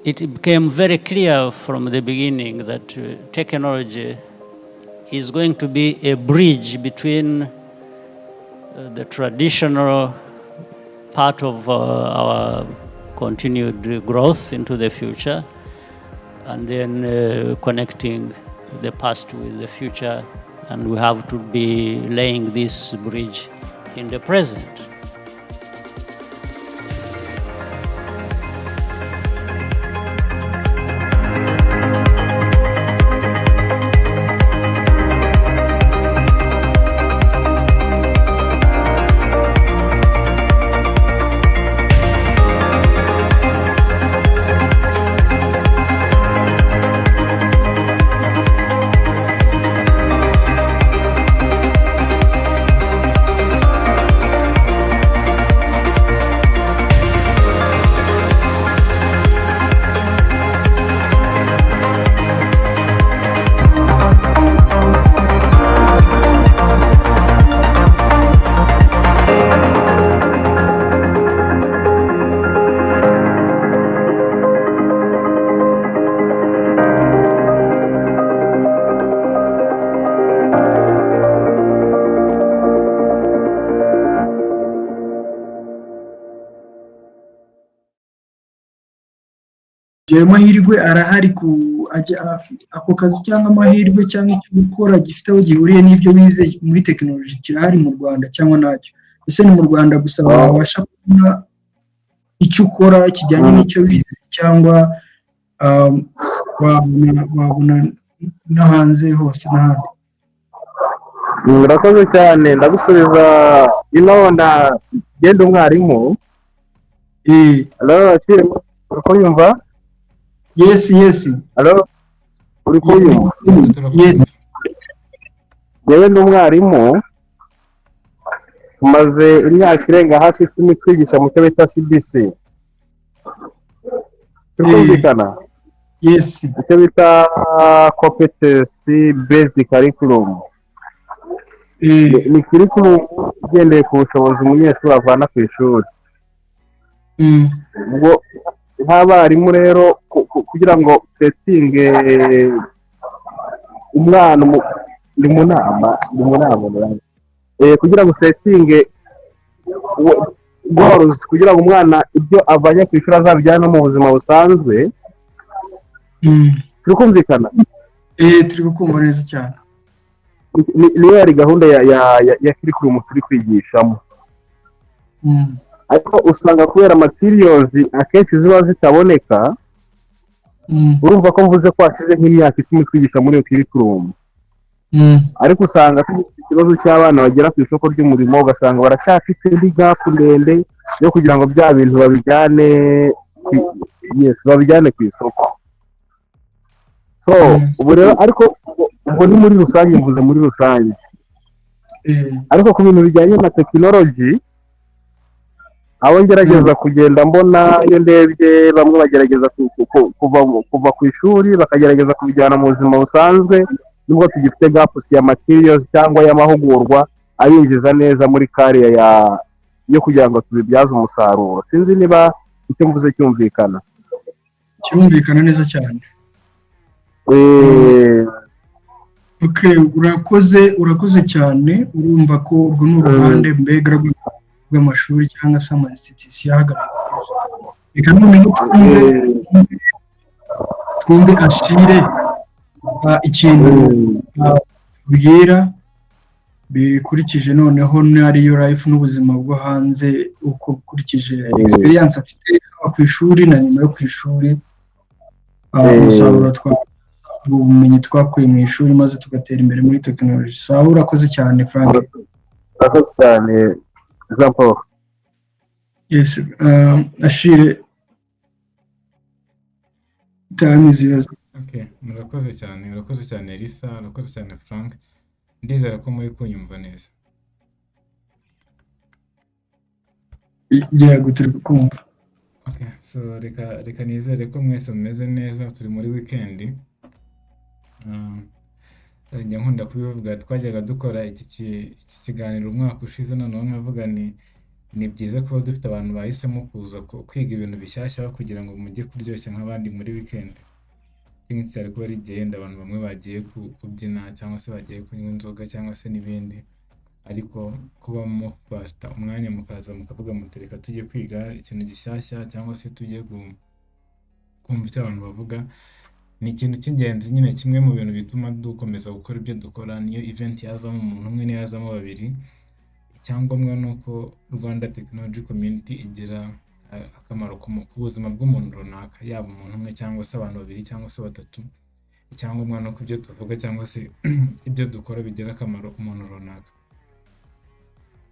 It became very clear from the beginning that technology is going to be a bridge between the traditional part of our continued growth into the future, and then connecting the past with the future, and we have to be laying this bridge in the present. ayo mahirwe arahari ako kazi cyangwa amahirwe cyangwa icyo gukora gifite aho gihuriye n'ibyo bize muri tekinoloji kirahari mu Rwanda cyangwa ntacyo? Ese ni mu Rwanda gusa wabasha kubona icyo ukora kijyanye n'icyo bize, cyangwa wabona no hanze hose n'ahandi? Murakoze cyane, ndagusubiza inonda genda umwarimu. Hello, uko yumva? Yes. Hello, uri kuyumva? Yes. Yewe n'umwarimu tumaze imyaka irenga hafi 10 twigisha mu cyo bita CBC. Tukumvikana? Yes. Icyo bita competency based curriculum. Ni curriculum igendeye ku bushobozi umunyeshuri avana ku ishuri. Ubwo nk'abarimu rero kugira ngo setinge umwana ndi mu nama kugira ngo setinge goals, kugira ngo umwana ibyo avanye ku ishuri azabijyana mu buzima busanzwe. Turi kumvikana? Turi gukumva neza cyane. Niyo yari gahunda ya curriculum turi kwigishamo. Ariko usanga kubera materials akenshi ziba zitaboneka, urumva ko mvuze ko hashize nk'imyaka 10 twigisha muri iyo curriculum. Ariko usanga ikibazo cy'abana bagera ku isoko ry'umurimo, ugasanga baracyafite indi gap ndende yo kugira ngo bya bintu babijyane ku isoko. So ubu rero, ariko ubwo ni muri rusange, mvuze muri rusange. Ariko ku bintu bijyanye na technology, abo ngerageza kugenda mbona iyo ndebye, bamwe bagerageza kuva ku ishuri bakagerageza kubijyana mu buzima busanzwe, nubwo tugifite gaps ya materials cyangwa y'amahugurwa ayinjiza neza muri career yo kugira ngo tubibyaze umusaruro. Sinzi niba icyo mvuze cyumvikana. Cyumvikana neza cyane. Okay, urakoze cyane. Urumva ko urwo ni uruhande mbega rw'amashuri cyangwa se ama institution ahagaragara. Reka noneho twumve Ashire ikintu bwira bikurikije noneho n'ariyo life n'ubuzima bwo hanze, uko ukurikije experience afite ku ishuri na nyuma yo ku ishuri, umusaruro ubumenyi twakuye mu ishuri maze tugatera imbere muri tekinoloji. Sawa, urakoze cyane Frank. Urakoze cyane Jean Paul. Yes, Ashire, time is yours. Okay, murakoze cyane Elisa, murakoze cyane Frank. Ndizera ko muri kunyumva neza. Yego, turi kumva. Okay, so reka nizere ko mwese mumeze neza. Turi muri weekend. Njya nkunda kubivuga, twajyaga dukora iki kiganiro umwaka ushize, noneho nkavuga ni ni byiza kuba dufite abantu bahisemo kuza kwiga ibintu bishyashya kugira ngo mujye kuryoshya nk'abandi muri weekend. Ikindi cyari kuba ari igihe wenda abantu bamwe bagiye kubyina cyangwa se bagiye kunywa inzoga cyangwa se n'ibindi, ariko kuba mufata umwanya mukaza mukavuga muti reka tujye kwiga ikintu gishyashya cyangwa se tujye kumva icyo abantu bavuga, ni ikintu cy'ingenzi nyine, kimwe mu bintu bituma dukomeza gukora ibyo dukora. Niyo event yazamo umuntu umwe niyo yazamo babiri, icyangombwa ni uko Rwanda Technology Community igira akamaro ku buzima bw'umuntu runaka, yaba umuntu umwe cyangwa se abantu babiri cyangwa se batatu. Icyangombwa ni uko ibyo tuvuga cyangwa se ibyo dukora bigira akamaro umuntu runaka.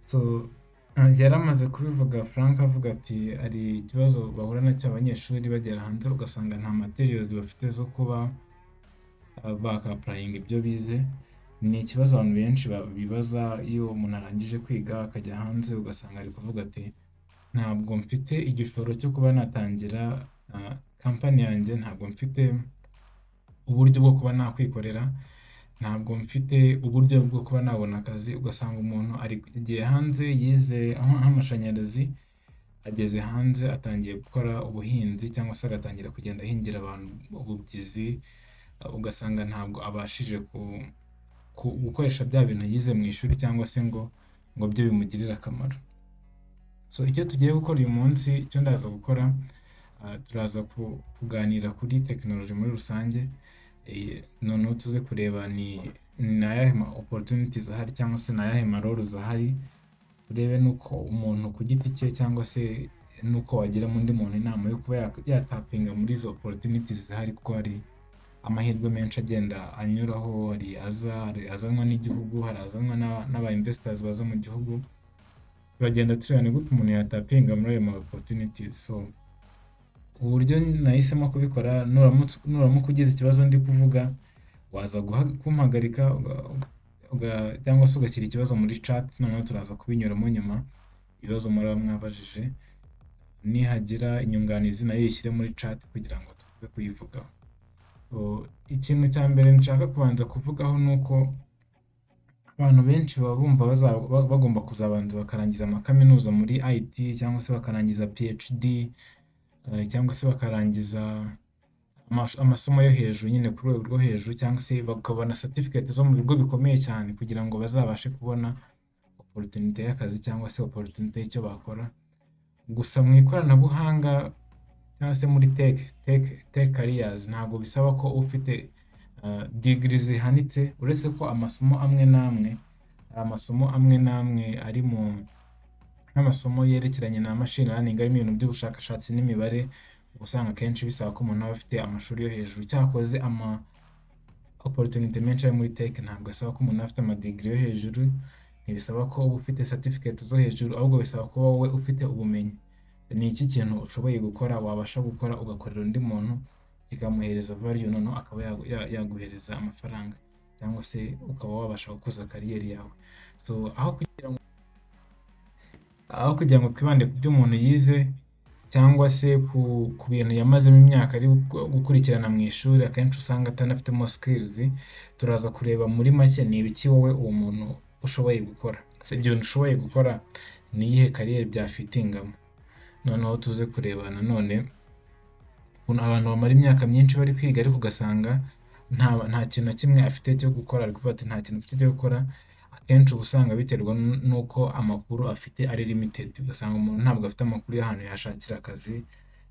So yari amaze kubivuga Frank avuga ati ari ikibazo bahura nacyo abanyeshuri bagera hanze ugasanga nta materials bafite zo kuba baka-applying ibyo bize. Ni ikibazo abantu benshi bibaza iyo umuntu arangije kwiga akajya hanze, ugasanga ari kuvuga ati ntabwo mfite igishoro cyo kuba natangira kampani yanjye, ntabwo mfite uburyo bwo kuba nakwikorera, ntabwo mfite uburyo bwo kuba nabona akazi. Ugasanga umuntu agiye hanze yize nk'amashanyarazi, ageze hanze atangiye gukora ubuhinzi cyangwa se agatangira kugenda ahingira abantu ububyizi, ugasanga ntabwo abashije gukoresha bya bintu yize mu ishuri cyangwa se ngo byo bimugirire akamaro. So icyo tugiye gukora uyu munsi, icyo ndaza gukora, turaza kuganira kuri tekinoloji muri rusange, noneho tuze kureba ni ayahe ma opportunities ahari cyangwa se ni ayahe ma roles ahari, turebe nuko umuntu ku giti cye cyangwa se nuko wagira mu undi muntu inama yo kuba yatapinga muri izo opportunities zihari, kuko hari amahirwe menshi agenda anyuraho, hari azanwa n'igihugu, hari azanwa n'aba investors baza mu gihugu. Turagenda tureba ni gute umuntu yatapinga muri ayo ma opportunities. So uburyo nahisemo kubikora, nuramuka ugize ikibazo ndi kuvuga, waza kumpagarika cyangwa se ugashyira ikibazo muri chat, noneho turaza kubinyuramo nyuma ibibazo muraba mwabajije. Nihagira inyunganizi nayo yishyire muri chat kugira ngo tuze kuyivugaho. So ikintu cya mbere nshaka kubanza kuvugaho ni uko abantu benshi baba bumva bagomba kuzabanza bakarangiza amakaminuza muri IT cyangwa se bakarangiza PhD cyangwa se bakarangiza amasomo yo hejuru nyine ku rwego rwo hejuru, cyangwa se bakabona certificate zo mu bigo bikomeye cyane kugira ngo bazabashe kubona opportunity y'akazi cyangwa se opportunity y'icyo bakora. Gusa mu ikoranabuhanga cyangwa se muri tech careers ntabwo bisaba ko ufite degree zihanitse, uretse ko amasomo amwe n'amwe ari mu nk'amasomo yerekeranye na machine learning, arimo ibintu by'ubushakashatsi n'imibare, usanga akenshi bisaba ko umuntu aba afite amashuri yo hejuru. Cyakoze ama opportunity menshi ari muri tech ntabwo asaba ko umuntu afite amadigiri yo hejuru, ntibisaba ko uba ufite certificate zo hejuru, ahubwo bisaba ko wowe ufite ubumenyi. Ni iki kintu ushoboye gukora, wabasha gukora ugakorera undi muntu kikamuhereza value, noneho akaba yaguhereza amafaranga cyangwa se ukaba wabasha gukuza kariyeri yawe. So aho kugira ngo twibande ku byo umuntu yize cyangwa se ku bintu yamazemo imyaka ari gukurikirana mu ishuri, akenshi usanga atanafitemo skills, turaza kureba muri make ni ibiki wowe uwo muntu ushoboye gukora. Ibyo bintu ushoboye gukora ni iyihe kariyeri byafitingamo. Noneho tuze kureba nanone abantu bamara imyaka myinshi bari kwiga ariko ugasanga nta kintu na kimwe afite cyo gukora, ari kuvuga ati nta kintu afite cyo gukora. Akenshi usanga biterwa n'uko amakuru afite ari limited, ugasanga umuntu ntabwo afite amakuru y'ahantu yashakira akazi,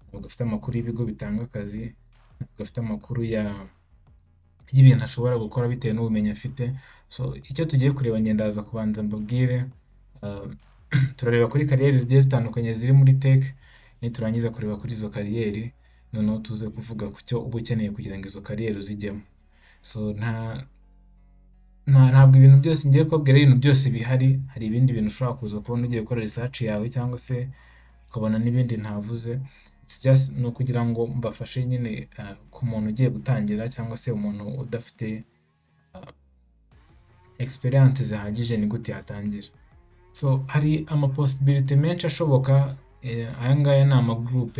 ntabwo afite amakuru y'ibigo bitanga akazi, ntabwo afite amakuru y'ibintu ashobora gukora bitewe n'ubumenyi afite. So icyo tugiye kureba, ndaza kubanza mbabwire, turareba kuri kariyeri zigiye zitandukanye ziri muri tech, niturangiza kureba kuri izo kariyeri noneho tuze kuvuga ku cyo uba ukeneye kugira ngo izo kariyeri uzijyemo. So ntabwo ibintu byose ngiye kubabwira ibintu byose bihari, hari ibindi bintu ushobora kuza kubona ugiye gukora research yawe cyangwa se ukabona n'ibindi ntavuze. It's just no kugira ngo mbafashe nyine ku muntu ugiye gutangira cyangwa se umuntu udafite experience zihagije ni gute yatangira. So hari ama possibility menshi ashoboka. Aya ngaya ni ama group,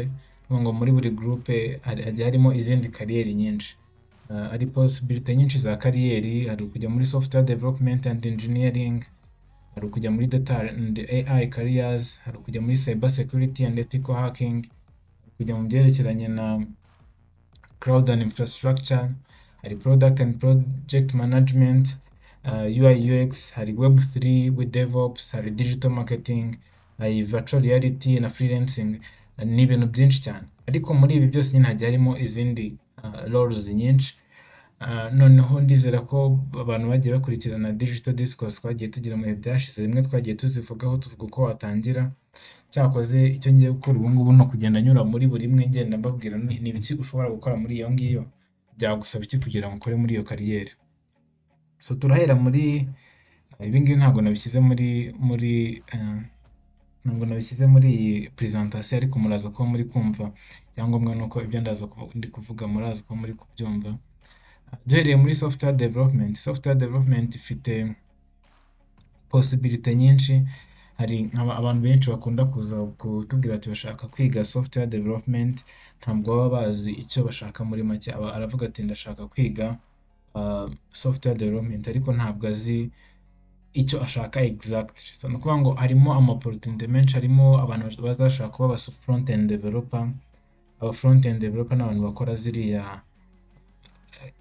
ngo muri buri group harimo izindi kariyeri nyinshi. Hari possibility nyinshi za kariyeri, hari kujya muri software development and engineering, hari ukujya muri data and AI careers, hari ukujya muri cyber security and ethical hacking, hari kujya mu byerekeranye na cloud and infrastructure, hari product and project management, UI UX, hari web3 with DevOps, hari digital marketing, hari virtual reality na freelancing. Ni ibintu byinshi cyane, ariko muri ibi byose nyine hajya harimo izindi roles nyinshi. Noneho ndizera ko abantu bagiye bakurikirana digital discourse twagiye tugira mu bihe byashize, rimwe twagiye tuzivugaho tuvuga uko watangira. Cyakoze icyo ngiye gukora ubu ngubu no kugenda nyura muri buri imwe ngenda mbabwira ni ibiki ushobora gukora muri iyo ngiyo, byagusaba iki kugira ngo ukore muri iyo kariyeri. So turahera muri ibi ngibi ntabwo nabishyize muri iyi presentation, ariko muraza kuba muri kumva, icyangombwa nuko ibyo ndaza ndi kuvuga muraza kuba muri kubyumva. Duhereye muri software development ifite possibility nyinshi. Hari abantu benshi bakunda kuza kutubwira ati bashaka kwiga software development, ntabwo baba bazi icyo bashaka muri make. Aravuga ati ndashaka kwiga software development, ariko ntabwo azi icyo ashaka exactly. So ni ukuvuga ngo harimo opportunity menshi, harimo abantu bazashaka kuba aba front end developer. Aba front end developer n'abantu bakora ziriya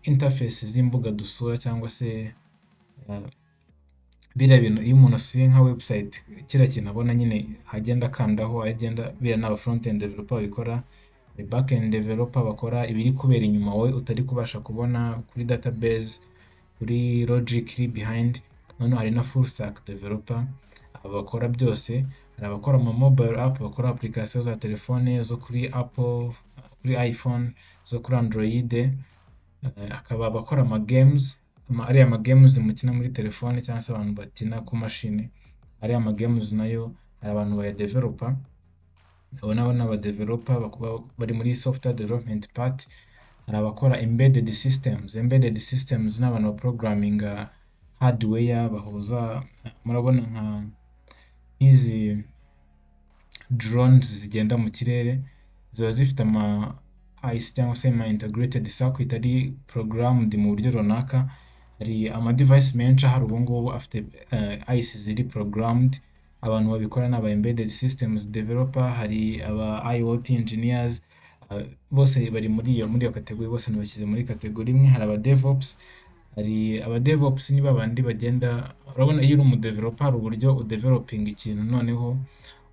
interface z'imbuga dusura, cyangwa se biriya bintu iyo umuntu asuye nka website, kiriya kintu abona nyine agenda akandaho agenda, biriya n'aba front end developer babikora. Back end developer bakora ibiri kubera inyuma wowe utari kubasha kubona kuri database, kuri logic iri behind. Noneho hari na full stack developer, bakora byose. Hari abakora ama mobile app, bakora application za telefone zo kuri Apple, kuri iPhone, zo kuri Android. Akaba abakora ama games, ariya ama games mukina muri telefone cyangwa se abantu bakina ku mashini, ariya ama games nayo hari abantu baya developer. Abo nabo n'aba developer bari muri software development part. Hari abakora embedded systems n'abantu ba programming hardware, bahuza, murabona nk'izi drones zigenda mu kirere, ziba zifite ama IC cyangwa se ama integrated circuit ari programmed mu buryo runaka. Hari ama device menshi hari ubu ngubu afite IC ziri programmed. Abantu babikora n'aba embedded systems developer, hari aba IoT engineers, bose bari muri iyo category, bose nabashyize muri category imwe. Hari aba DevOps, ni babandi bagenda, urabona iyo uri umu developer hari uburyo udeveloping ikintu, noneho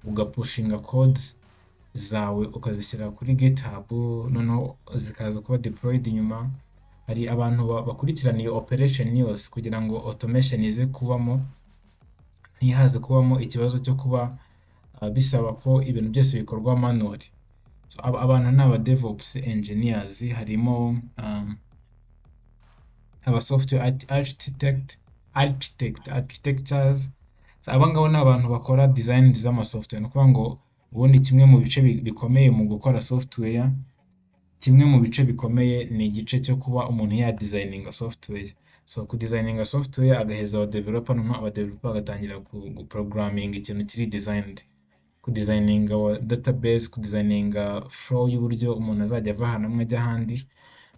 ugapushinga codes zawe ukazishyira kuri GitHub, noneho zikaza kuba deployed inyuma. Hari abantu bakurikirana iyo operation yose kugira ngo automation ize kubamo, ntihaze kubamo ikibazo cyo kuba bisaba ko ibintu byose bikorwa manually. So abantu ni aba DevOps engineers. Harimo aba software architectures. So aba ngabo ni abantu bakora design z'ama software. Ni ukuvuga ngo ubundi kimwe mu bice bikomeye mu gukora software, kimwe mu bice bikomeye ni igice cyo kuba umuntu ya designinga software. So ku designinga software agaheza aba developer, noneho aba developer bagatangira ku programming ikintu kiri designed, ku designinga database, ku designinga flow y'uburyo umuntu azajya ava ahantu hamwe ajya ahandi.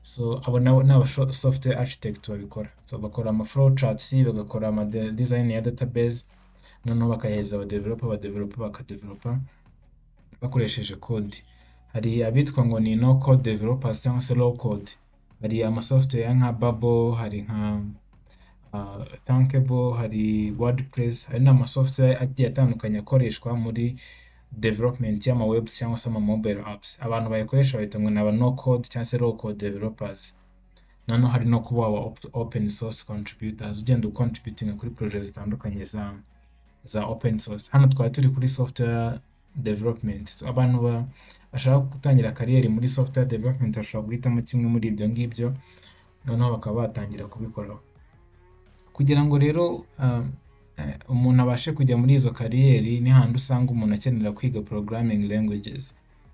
So abo n'aba software architect babikora. So bakora ama flow charts, bagakora ama design ya database, noneho bakaheza aba developer bakadevelopa bakoresheje code. Hari abitwa ngo ni no code developers cyangwa se low code. Hari ama software nka Bubble, hari nka Thunkable, hari WordPress, hari n'ama software agiye atandukanye akoreshwa muri development y'ama web cyangwa se ama mobile apps. Abantu bayikoresha bahita ngo ni aba no code cyangwa se low code developers. Noneho hari no kuba aba open source contributors, ugenda ucontributing kuri projects zitandukanye za open source. Hano twari turi kuri software development. So abantu bashaka gutangira kariyeri muri software development bashobora guhitamo kimwe muri ibyo ngibyo, noneho bakaba batangira kubikoraho. Kugira ngo rero umuntu abashe kujya muri izo kariyeri, ni handi usanga umuntu akenera kwiga programming languages.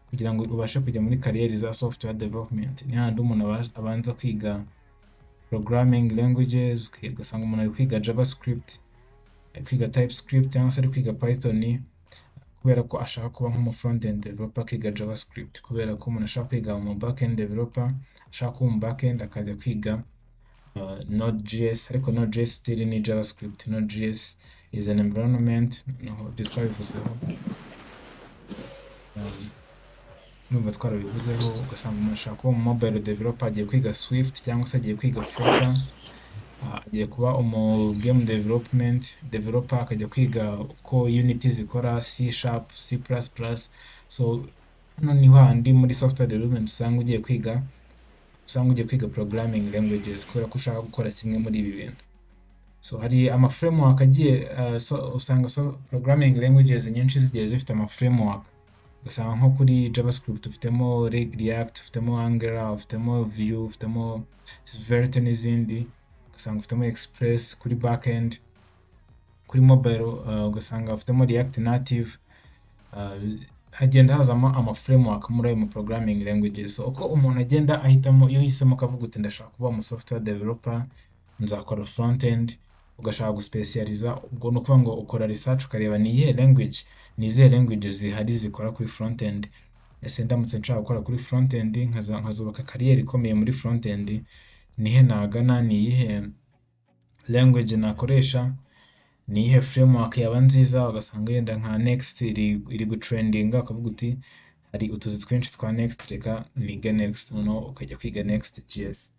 Kugira ngo ubashe kujya muri kariyeri za software development, ni handi umuntu abanza kwiga programming languages. Ugasanga umuntu ari kwiga JavaScript, ari kwiga TypeScript, cyangwa se ari kwiga Python, kubera ko ashaka kuba nk'umu front end developer akiga JavaScript. Kubera ko umuntu ashaka kwiga mu back end developer, ashaka kuba mu back end akajya kwiga Node.js, ariko Node.js still ni JavaScript. Node.js is an environment, noneho twabivuzeho, numva twarabivuzeho. Ugasanga umuntu ashaka kuba mobile developer, agiye kwiga Swift cyangwa se agiye kwiga Flutter, agiye kuba game developer, akajya kwiga uko Unity zikora, C#, C++. So hano niho handi muri software development usanga ugiye kwiga programming languages kubera ko ushaka gukora kimwe muri ibi bintu. So hari ama framework agiye usanga programming languages nyinshi zigiye zifite ama framework. Ugasanga nko kuri JavaScript ufitemo React, ufitemo Angular, ufitemo Vue, ufitemo Svelte n'izindi. Ugasanga ufitemo Express kuri backend. Kuri mobile ugasanga ufitemo React Native. Hagenda hazamo ama framework muri ayo programming languages. So uko umuntu agenda ahitamo, iyo uhisemo ukavuga uti ndashaka kuba mu software developer, nzakora front end, ugashaka guspecializa, ubwo no kuvuga ngo ukora research ukareba ni iyihe languages zihari zikora kuri front end. Ese ndamutse nshaka gukora kuri front end, nkazubaka career ikomeye muri front end, nihe nagana, ni iyihe language nakoresha, ni iyihe framework yaba nziza. Ugasanga yenda nka Next iri gutrendinga, ukavuga uti hari utuzi twinshi twa Next, reka nige Next, noneho ukajya kwiga Next.js.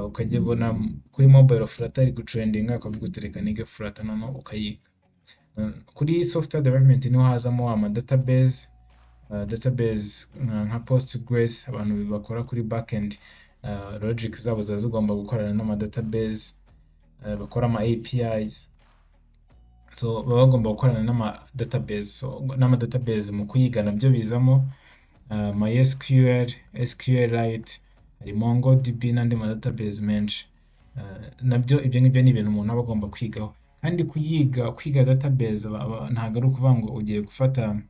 Ukajya ubona kuri mobile Flutter iri gutrendinga, ukavuga uti reka nige Flutter, noneho ukayiga. Kuri software development niho hazamo ama database nka Postgres. Abantu bakora kuri backend, logic zabo zigomba gukorana n'ama database, bakora ama APIs. So baba bagomba gukorana n'ama database. So n'ama database mu kuyiga nabyo bizamo MySQL, SQLite, hari MongoDB n'andi ma database menshi. Nabyo ibyo ngibyo ni ibintu umuntu aba agomba kwigaho. Kandi kwiga database ntabwo ari ukuvuga ngo ugiye gufata,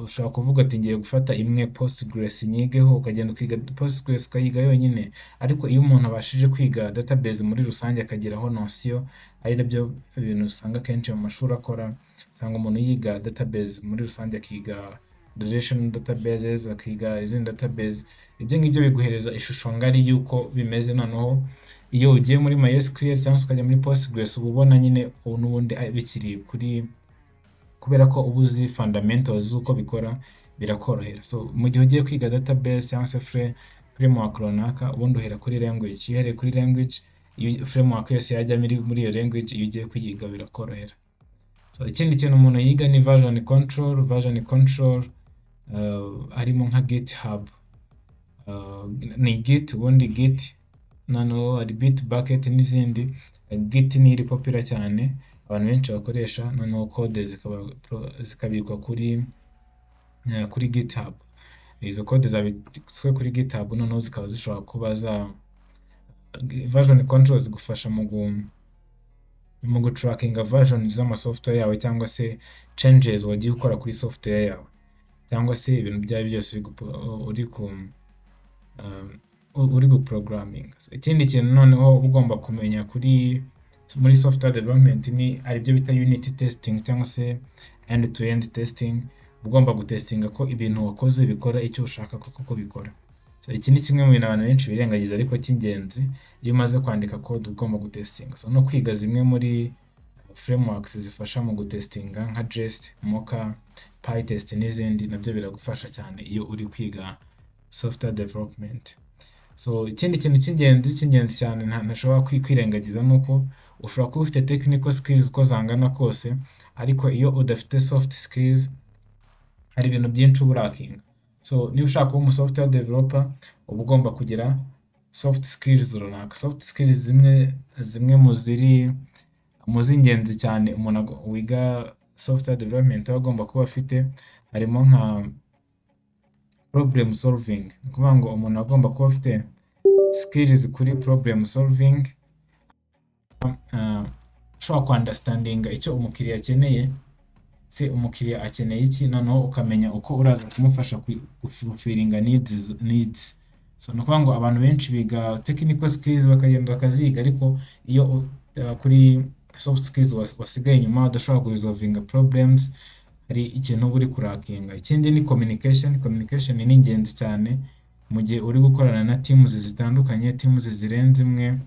ushobora kuvuga ati ngiye gufata imwe Postgres nyigeho, ukagenda ukiga Postgres ukayiga yonyine. Ariko iyo umuntu abashije kwiga database muri rusange akageraho notion, ari nabyo ibintu usanga kenshi mu mashuri akora, usanga umuntu yiga database muri rusange, akiga relational databases, akiga izindi database. Ibyo ngibyo biguhereza ishusho ngari yuko bimeze. Noneho iyo ugiye muri MySQL cyangwa ukajya muri Postgres, uba ubona nyine n'ubundi bikiri kuri, kubera ko uba uzi fundamentals z'uko bikora, birakorohera. So mu gihe ugiye kwiga database cyangwa se framework runaka, ubundi uhera kuri language. Iyo uhereye kuri language, iyo framework yose yajya muri iyo language, iyo ugiye kuyiga birakorohera. So ikindi kintu umuntu yiga ni version control. Harimo nka GitHub, ni Git, ubundi Git, noneho hari Bitbucket n'izindi. Git ni iri popular cyane, abantu benshi bakoresha. Noneho code zikabikwa kuri GitHub. Izo code zabitswe kuri GitHub, noneho zikaba zishobora kuba version control zigufasha mu gutrackinga version z'ama software yawe, cyangwa se changes wagiye ukora kuri software yawe, cyangwa se ibintu byawe byose uri guprogramming. Ikindi kintu noneho ugomba kumenya muri software development ni aribyo bita unit testing cyangwa se end to end testing. Ugomba gutestinga ko ibintu wakoze bikora icyo ushaka koko bikora. So iki ni kimwe mu bintu abantu benshi birengagiza, ariko cy'ingenzi. Iyo umaze kwandika code ugomba gutestinga. So no kwiga zimwe muri frameworks zifasha mu gutestinga nka Jest, Mocha, PyTest n'izindi, nabyo biragufasha cyane iyo uri kwiga software development. So ikindi kintu cy'ingenzi cyane ntashobora kwirengagiza nuko ushobora kuba ufite technical skills uko zangana kose, ariko iyo udafite soft skills hari ibintu byinshi uburakinga. So niba ushaka kuba software developer, uba ugomba kugira soft skills runaka. Soft skills zimwe mu z'ingenzi cyane umuntu wiga software development aba agomba kuba afite, harimo nka problem solving. Ni ukuvuga ngo umuntu agomba kuba afite skills kuri problem solving, ushobora ku-understandinga icyo umukiriya akeneye, se umukiriya akeneye iki, noneho ukamenya uko uraza kumufasha fulfillinga needs. So ni ukuvuga ngo abantu benshi biga technical skills bakagenda bakaziga, ariko iyo kuri soft skills wasigaye inyuma, udashobora kuresolvinga problems, hari ikintu uba uri kurakinga. Ikindi ni communication ni ingenzi cyane. mu gihe uri gukorana na teams zitandukanye, teams zirenze imwe,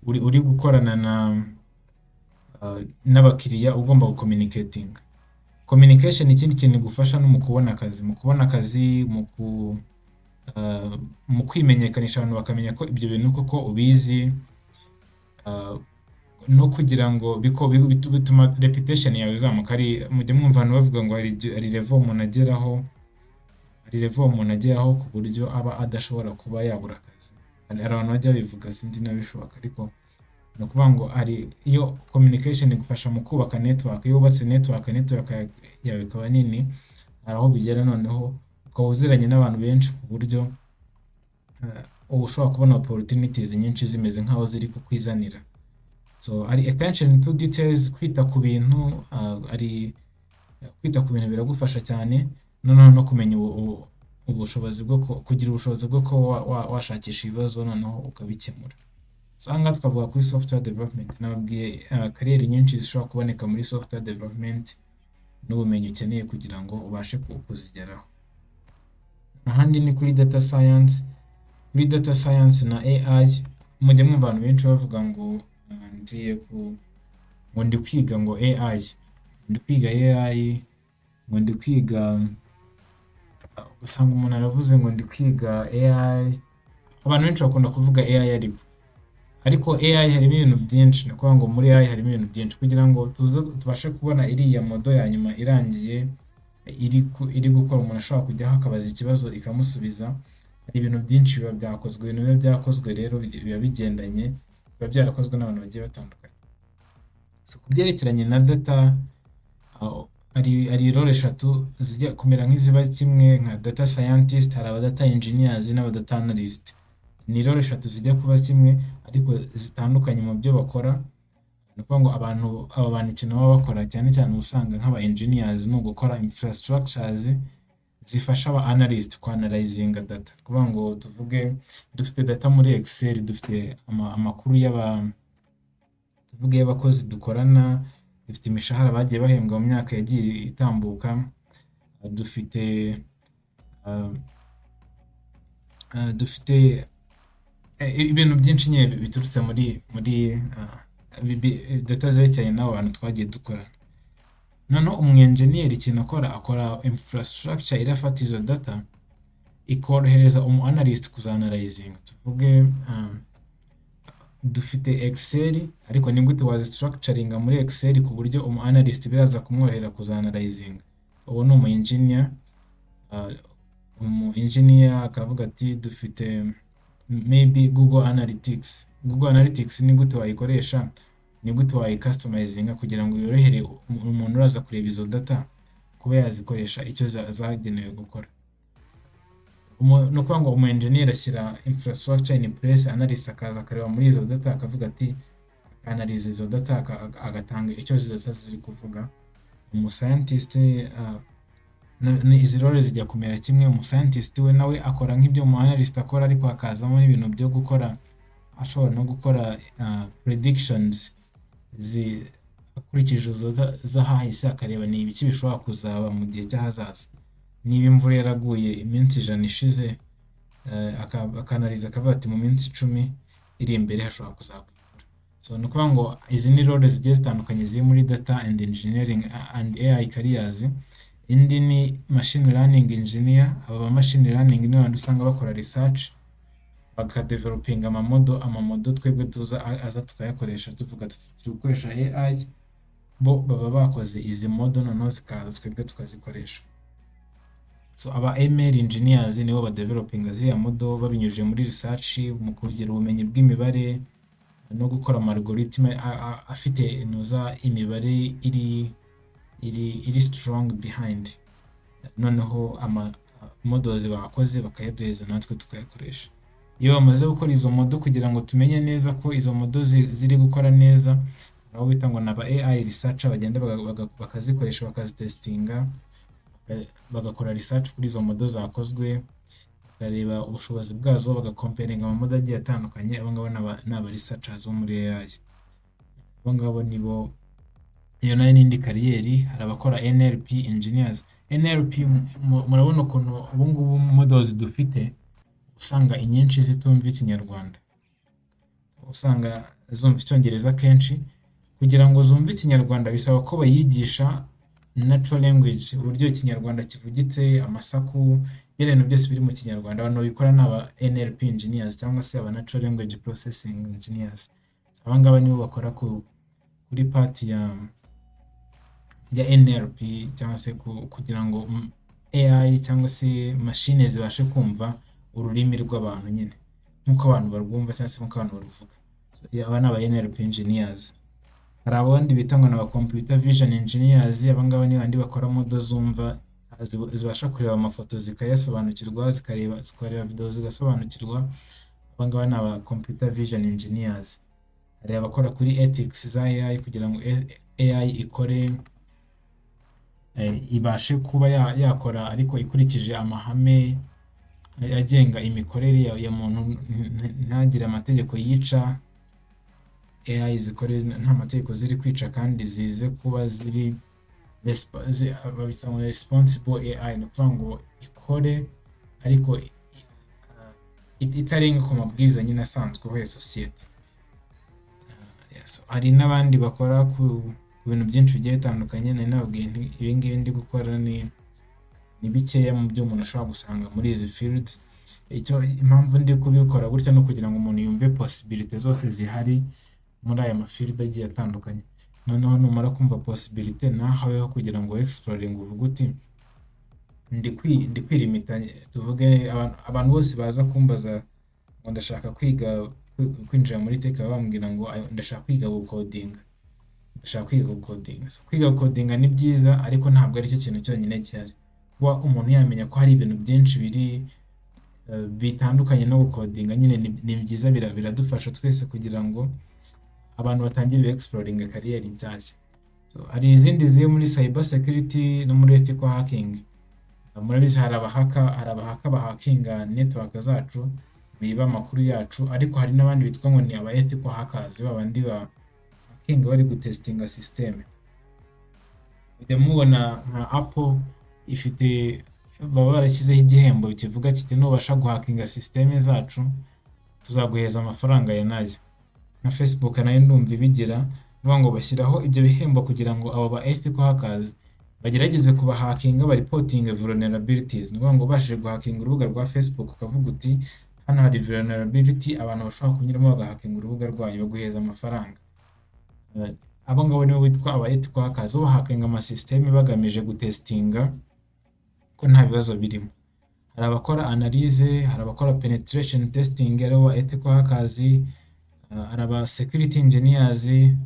uri gukorana n'abakiriya ugomba gucommunicating. Communication ikindi kintu igufasha no mu kubona akazi, mu kwimenyekanisha abantu bakamenya ko ibyo bintu koko ubizi, no kugira ngo bituma reputation yawe izamuka. Mujye mwumva abantu bavuga ngo hari level umuntu ageraho ku buryo aba adashobora kuba yabura akazi. Hari abantu bajya bivuga, sinzi nabishoboka, ariko no kuvuga ngo iyo communication igufasha mu kubaka network. Iyo wubatse network yawe ikaba nini, hari aho bigera noneho ukaba uziranye n'abantu benshi ku buryo ushobora kubona opportunities nyinshi zimeze nk'aho ziri kukwizanira. So ari attention to details, kwita ku bintu biragufasha cyane, noneho no kumenya ubushobozi bwo kugira ubushobozi bwo washakisha ibibazo noneho ukabikemura. So aha twavuga kuri software development. Nababwiye kariyeri nyinshi zishobora kuboneka muri software development n'ubumenyi ukeneye kugira ngo ubashe kuzigeraho. Ahandi ni kuri data science. Kuri data science na AI, mujye mwumva abantu benshi bavuga ngo ndi kwiga ngo AI, ndi kwiga usanga umuntu aravuze ngo ndi kwiga AI. Abantu benshi bakunda kuvuga AI, ariko AI harimo ibintu byinshi. Ni ukuvuga ngo muri AI harimo ibintu byinshi kugira ngo tubashe kubona iriya modo ya nyuma irangiye iri gukora, umuntu ashobora kujyaho akabaza ikibazo ikamusubiza. Hari ibintu byinshi biba byakozwe. Ibintu biba byakozwe rero biba bigendanye, biba byarakozwe n'abantu bagiye batandukanye. So ku byerekeranye na data, hari role 3 zijya kumera nk'iziba kimwe, nka data scientist, hari aba data engineers n'aba data analyst. Ni role 3 zijya kuba kimwe ariko zitandukanye mu byo bakora. Ni ukuvuga ngo aba bantu ikintu baba bakora cyane cyane usanga nk'aba engineers ni ugukora infrastructures zifasha aba analyst analyzing data. Kuvuga ngo tuvuge dufite data muri Excel, dufite amakuru y'abakozi dukorana, dufite imishahara bagiye bahembwa mu myaka yagiye itambuka, dufite ibintu byinshi nyine biturutse muri data zerekeranye n'abo bantu twagiye dukorana. Noneho umu-engineer ikintu akora infrastructure irafata izo data ikorohereza umu-analyst kuzanalyzing. Tuvuge dufite Excel, ariko ni gute wazistructuringa muri Excel ku buryo umu-analyst biraza kumworohera kuzanalyzing. Uwo ni umu-engineer akavuga ati dufite maybe Google Analytics. Google Analytics ni gute wayikoresha, ni gute wayicustomizinga kugira ngo yorohere umuntu uraza kureba izo data kuba yazikoresha icyo zagenewe gukora. No kuvuga ngo umu-engineer ashyira infrastructure in place, analyst akaza akareba muri izo data akavuga ati analyze izo data agatanga icyo izo data ziri kuvuga. Umu-scientist izi role zijya kumera kimwe. Umu-scientist we nawe akora nk'ibyo umu-analyst akora, ariko hakazamo n'ibintu byo gukora, ashobora no gukora predictions akurikije z'ahahise, akareba ni ibiki bishobora kuzaba mu gihe cy'ahazaza. Niba imvura yaraguye iminsi 100 ishize, akanaliza akavuga ati mu minsi 10 iri imbere hashobora kuzagwa imvura. So ni ukuvuga ngo izi ni role zigiye zitandukanye ziri muri data and engineering and AI careers. Indi ni machine learning engineer. Aba machine learning ni abantu usanga bakora research, bakadevelopinga amamodo twebwe aza tukayakoresha tuvuga turi gukoresha AI, bo baba bakoze izi modo noneho zikaza twebwe tukazikoresha. So aba ML engineers nibo badevelopinga ziriya modo babinyujije muri research, mu kugira ubumenyi bw'imibare no gukora algorithm afite inoza imibare iri strong behind. Noneho models bakoze bakayaduheza natwe tukayakoresha. Iyo bamaze gukora izo modo kugira ngo tumenye neza ko izo modo ziri gukora neza, aho bita ngo naba AI researcher bagenda bakazikoresha, bakazitestinga, bagakora research kuri izo modo zakozwe, bakareba ubushobozi bwazo, bagacomparinga amamodo agiye atandukanye. Abo ngabo n'aba researchers bo muri AI. Abo ngabo nibo, iyo nayo n'indi kariyeri. Hari abakora NLP engineers. NLP murabona ukuntu ubu ngubu models dufite usanga inyinshi zitumva ikinyarwanda, usanga zumva icyongereza kenshi. Kugira ngo zumve ikinyarwanda bisaba ko bayigisha natural language, uburyo ikinyarwanda kivugitse, amasaku, ibintu byose biri mu kinyarwanda. Abantu babikora ni aba NLP engineers cyangwa se aba natural language processing engineers. Aba ngaba nibo bakora kuri part ya NLP cyangwa se kugira ngo AI cyangwa se machine zibashe kumva ururimi rw'abantu nyine nk'uko abantu barwumva cyangwa se nk'uko abantu baruvuga. Aba ni aba NLP engineers. Hari abandi bita ngo n'aba computer vision engineers. Aba ngaba ni bandi bakora model zumva, zibasha kureba amafoto zikayasobanukirwa, zikareba video zigasobanukirwa. Aba ngaba ni aba computer vision engineers. Hari abakora kuri ethics za AI kugira ngo AI ikore ibashe kuba yakora ariko ikurikije amahame agenga imikorere ya muntu, ntagire amategeko yica. AI zikore nta mategeko ziri kwica kandi zize kuba ziri responsible AI, ni ukuvuga ngo ikore ariko itarenga ku mabwiriza nyine asanzweho ya sosiyete. Hari n'abandi bakora ku bintu byinshi bigiye bitandukanye. Nari nababwiye nti ibi ngibi ndi gukora ni bikeya mu byo umuntu ashobora gusanga muri izi fields. Impamvu ndi kubikora gutya no kugira ngo umuntu yumve possibility zose zihari muri aya mafield agiye atandukanye. Noneho numara kumva possibility nahaweho kugira ngo exploring uvuga uti ndi kwirimita. Tuvuge abantu bose baza kumbaza ngo ndashaka kwinjira muri tech, bambwira ngo ndashaka kwiga gucoding. Kwiga gucoding ni byiza ariko ntabwo ari cyo kintu cyonyine cyari. Kuba umuntu yamenya ko hari ibintu byinshi bitandukanye no gucodinga nyine ni byiza, biradufasha twese kugira ngo abantu batangire exploring career nshyashya. Hari izindi ziri muri cyber security no muri ethical hacking. Murabizi hari abahaka bahakinga network zacu, biba amakuru yacu, ariko hari n'abandi bitwa ngo ni aba ethical hackers, babandi ba hacking bari gutestinga system. Ujya mubona nka Apple baba barashyizeho igihembo kivuga kiti nubasha guhakinga system zacu tuzaguheza amafaranga ya nayo. Na Facebook nayo ndumva ibigira, niyo ngo bashyiraho ibyo bihembo kugira ngo abo ba ethical hackers bagerageze kubahakinga, baripotinge vulnerabilities. Niyo ngo bashije guhakinga urubuga rwa Facebook ukavuga uti hano hari vulnerability, abantu bashobora kunyuramo bagahakinga urubuga rwanyu baguheza amafaranga. Abo ngabo nibo bitwa aba ethical hackers, bahakinga amasystem bagamije gutestinga ko nta bibazo birimo. Hari abakora analyse, hari abakora penetration testing, aba ethical hackers, hari aba security engineers, hari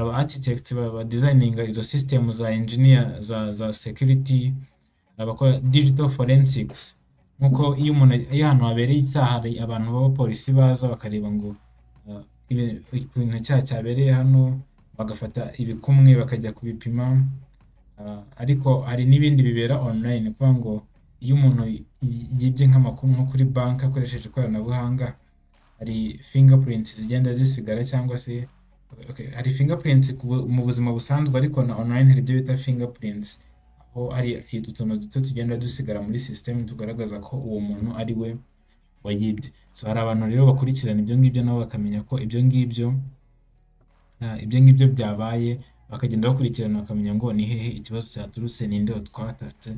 aba architects ba designinga izo system za engineer za security, hari abakora digital forensics. Nkuko iyo ahantu habereye icyaha hari abantu b'abapolisi baza bakareba ngo ikintu cyabereye hano, bagafata ibikumwe bakajya kubipima. Ariko hari n'ibindi bibera online, kuvuga ngo iyo umuntu yibye nk'amakuru nko kuri banki akoresheje ikoranabuhanga, hari fingerprints zigenda zisigara, cyangwa se hari fingerprints mu buzima busanzwe, ariko na online hari ibyo bita fingerprints, aho hari utuntu duto tugenda dusigara muri system tugaragaza ko uwo muntu ari we wayibye. Hari abantu rero bakurikirana ibyo ngibyo nabo bakamenya ko ibyo ngibyo byabaye, bakagenda bakurikirana bakamenya ngo ni hehe ikibazo cyaturutse, ninde twatatse,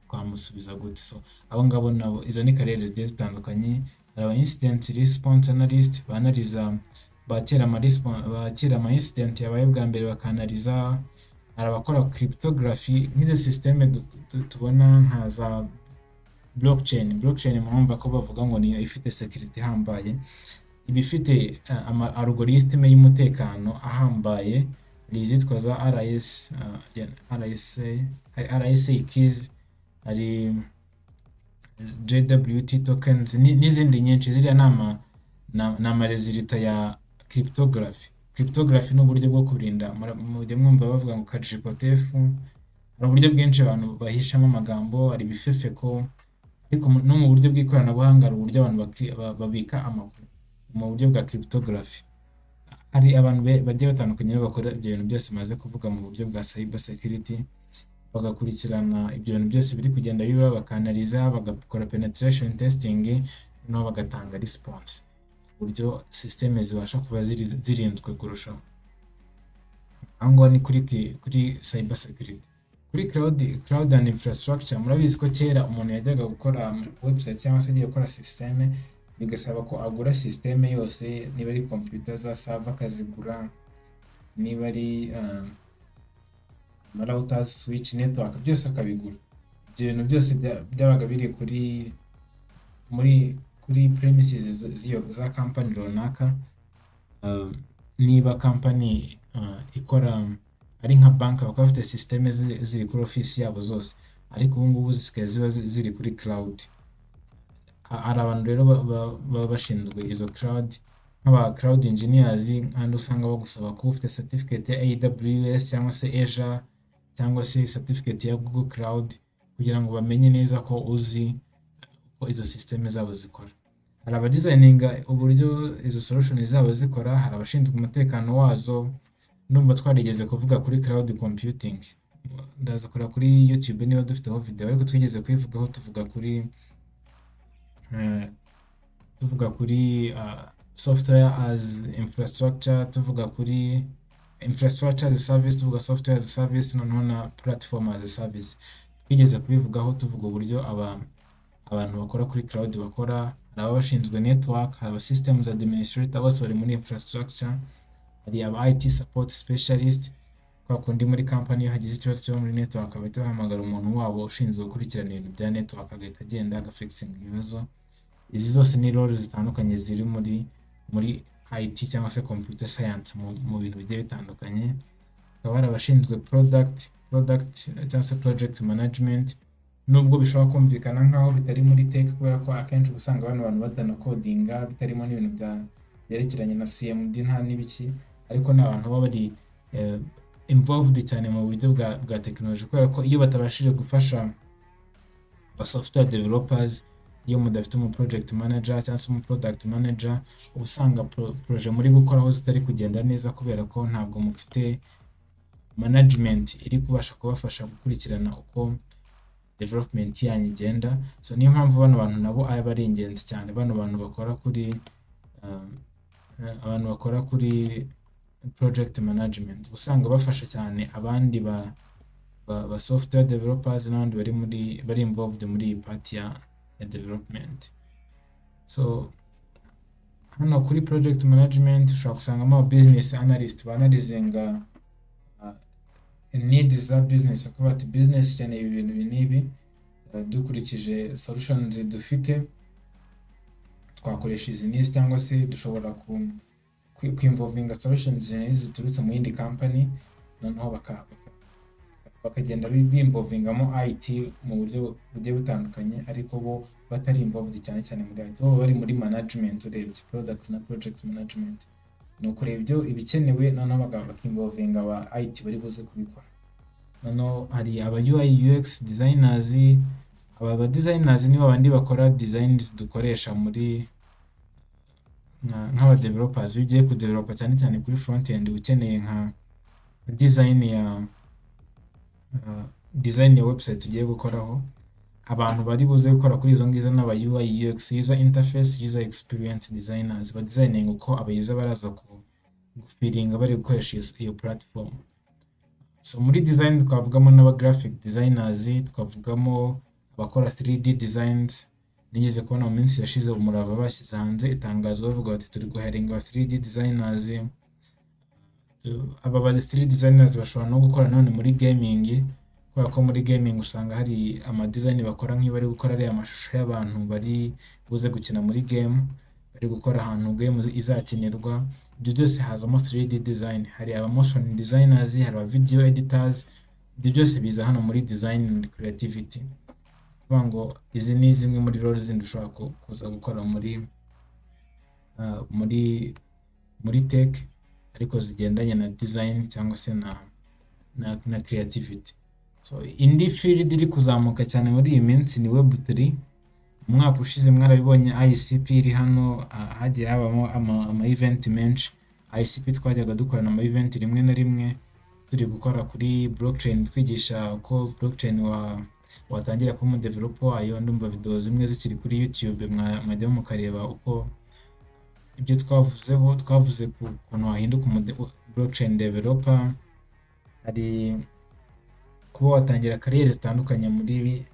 twamusubiza gute. Abo ngabo nabo izo ni career zigiye zitandukanye. Hari aba incident response analyst, banaliza bakira ama incident yabaye bwa mbere bakanaliza. Hari abakora cryptography, nk'izi system tubona nka za blockchain mwumva ko bavuga ngo niyo ifite security ihambaye, ibifite algorithm y'umutekano ahambaye. Hari izitwa za RSA keys, hari JWT tokens n'izindi nyinshi. Ziriya ni amaresulta ya cryptography ni uburyo bwo kurinda. Mujya mwumva bavuga ngo kajipotefu, hari uburyo bwinshi abantu bahishamo amagambo, hari ibifefeko, ariko no mu buryo bw'ikoranabuhanga hari uburyo abantu babika amakuru mu buryo bwa cryptography. Hari abantu bagiye batandukanye bakora ibyo bintu byose maze kuvuga mu buryo bwa cyber security. bagakurikirana ibyo bintu byose biri kugenda biba, bakanaliza, bagakora penetration testing, noneho bagatanga response ku buryo systeme zibasha kuba zirinzwe kurushaho. Aho ngaho ni kuri cyber security. Kuri cloud and infrastructure, murabizi ko kera umuntu yajyaga gukora website cyangwa se agiye gukora systeme, bigasaba ko agura systeme yose, niba ari computer za server akazigura, niba ari routers, switch, network, byose akabigura. Ibyo bintu byose byabaga biri kuri premises za company runaka. Niba company ikora ari nka bank, bakaba bafite systeme ziri kuri office yabo zose, ariko ubu ngubu zisigaye ziba ziri kuri cloud. Hari abantu rero baba bashinzwe izo cloud, nk'aba cloud engineers, kandi usanga bagusaba kuba ufite certificate ya AWS cyangwa se Azure cyangwa se certificate ya Google Cloud, kugira ngo bamenye neza ko uzi uko izo systeme zabo zikora. Hari abadesigninga uburyo izo solution zabo zikora, hari abashinzwe umutekano wazo. Numva twarigeze kuvuga kuri cloud computing, ndaza kora kuri YouTube niba dufiteho video, ariko twigeze kwivugaho tuvuga kuri software as infrastructure, tuvuga kuri infrastructure as a service, tuvuga software as a service, noneho na platform as a service. Twigeze kubivugaho tuvuga uburyo abantu bakora kuri cloud bakora. Hari abashinzwe network, hari aba systems administrator, bose bari muri infrastructure. Hari aba IT support specialist, kwa kundi muri company hagize ikibazo cyo muri network bahita bahamagara umuntu wabo ushinzwe gukurikirana ibintu bya network, agahita agenda agafixing ibibazo. Izi zose ni roles zitandukanye ziri muri IT cyangwa se computer science mu bintu bigiye bitandukanye. Hakaba hari abashinzwe product cyangwa se project management, nubwo bishobora kumvikana nkaho bitari muri tech, kubera ko akenshi usanga abantu batana codinga, bitarimo n'ibintu byerekeranye na CMD nta n'ibiki, ariko n'abantu baba bari involved cyane mu buryo bwa technology, kubera ko iyo batabashije gufasha aba software developers, iyo mudafite umu project manager cyangwa se umu product manager, usanga projet muri gukoraho zitari kugenda neza, kubera ko ntabwo mufite management iri kubasha kubafasha gukurikirana uko development yanyu igenda. So niyo mpamvu bano bantu nabo ari ingenzi cyane, bano bantu bakora kuri project management, usanga bafasha cyane abandi ba software developers n'abandi bari involved muri part ya development. So hano kuri project management ushobora gusangamo business analyst, banalizinga needs za business, kuba ati business cyane ibintu binibi, dukurikije solutions dufite twakoresha izi needs, cyangwa se dushobora ku-involvinga solutions ziturutse mu yindi company, noneho bakagenda bi-involvingamo IT mu buryo bugiye butandukanye, ariko bo batari involved cyane muri IT, bo bari muri management. Urebye product na project management ni ukureba ibyo ibikenewe, noneho baki-involvinga aba IT bari buze kubikora. Noneho hari aba UI UX designers, aba designers nibo bandi bakora designs dukoresha muri nk'aba developers. Iyo ugiye kudevelopa cyane kuri front end, ukeneye nka design ya website ugiye gukoraho, abantu bari buze gukora kuri izo ngizo n'aba UI UX, user interface, user experience designers, ba designing uko aba user baraza gufiringa bari gukoresha iyo platform. So muri design twavugamo n'aba graphic designers, twavugamo abakora 3D designs. Nigeze kubona mu minsi yashize umurava bashyize hanze itangazo bavuga bati turi guharinga 3D designers. Aba 3D designers bashobora no gukora none muri gaming, kubera ko muri gaming usanga hari ama design bakora nk'iyo bari gukora ari amashusho y'abantu bari buze gukina muri game, bari gukora ahantu game izakinirwa. Ibyo byose hazamo 3D design. Hari aba motion designers, hari aba video editors. Ibyo byose biza hano muri design and creativity. Kuvuga ngo izi ni zimwe muri roles zindi ushobora kuza gukora muri tech, ariko zigendanye na design cyangwa se na creativity. So indi field iri kuzamuka cyane muri iyi minsi ni Web3. Umwaka ushize mwarabibonye ICP iri hano, hagiye habamo ama event menshi. ICP twajyaga dukorana ama event rimwe na rimwe, turi gukora kuri blockchain twigisha uko blockchain watangira kuba umudeveloper wayo. Ndumva video zimwe zikiri kuri YouTube mwajyaho mukareba uko ibyo twavuze ku kuntu wahinduka blockchain developer. Hari kuba watangira kariyeri zitandukanye muri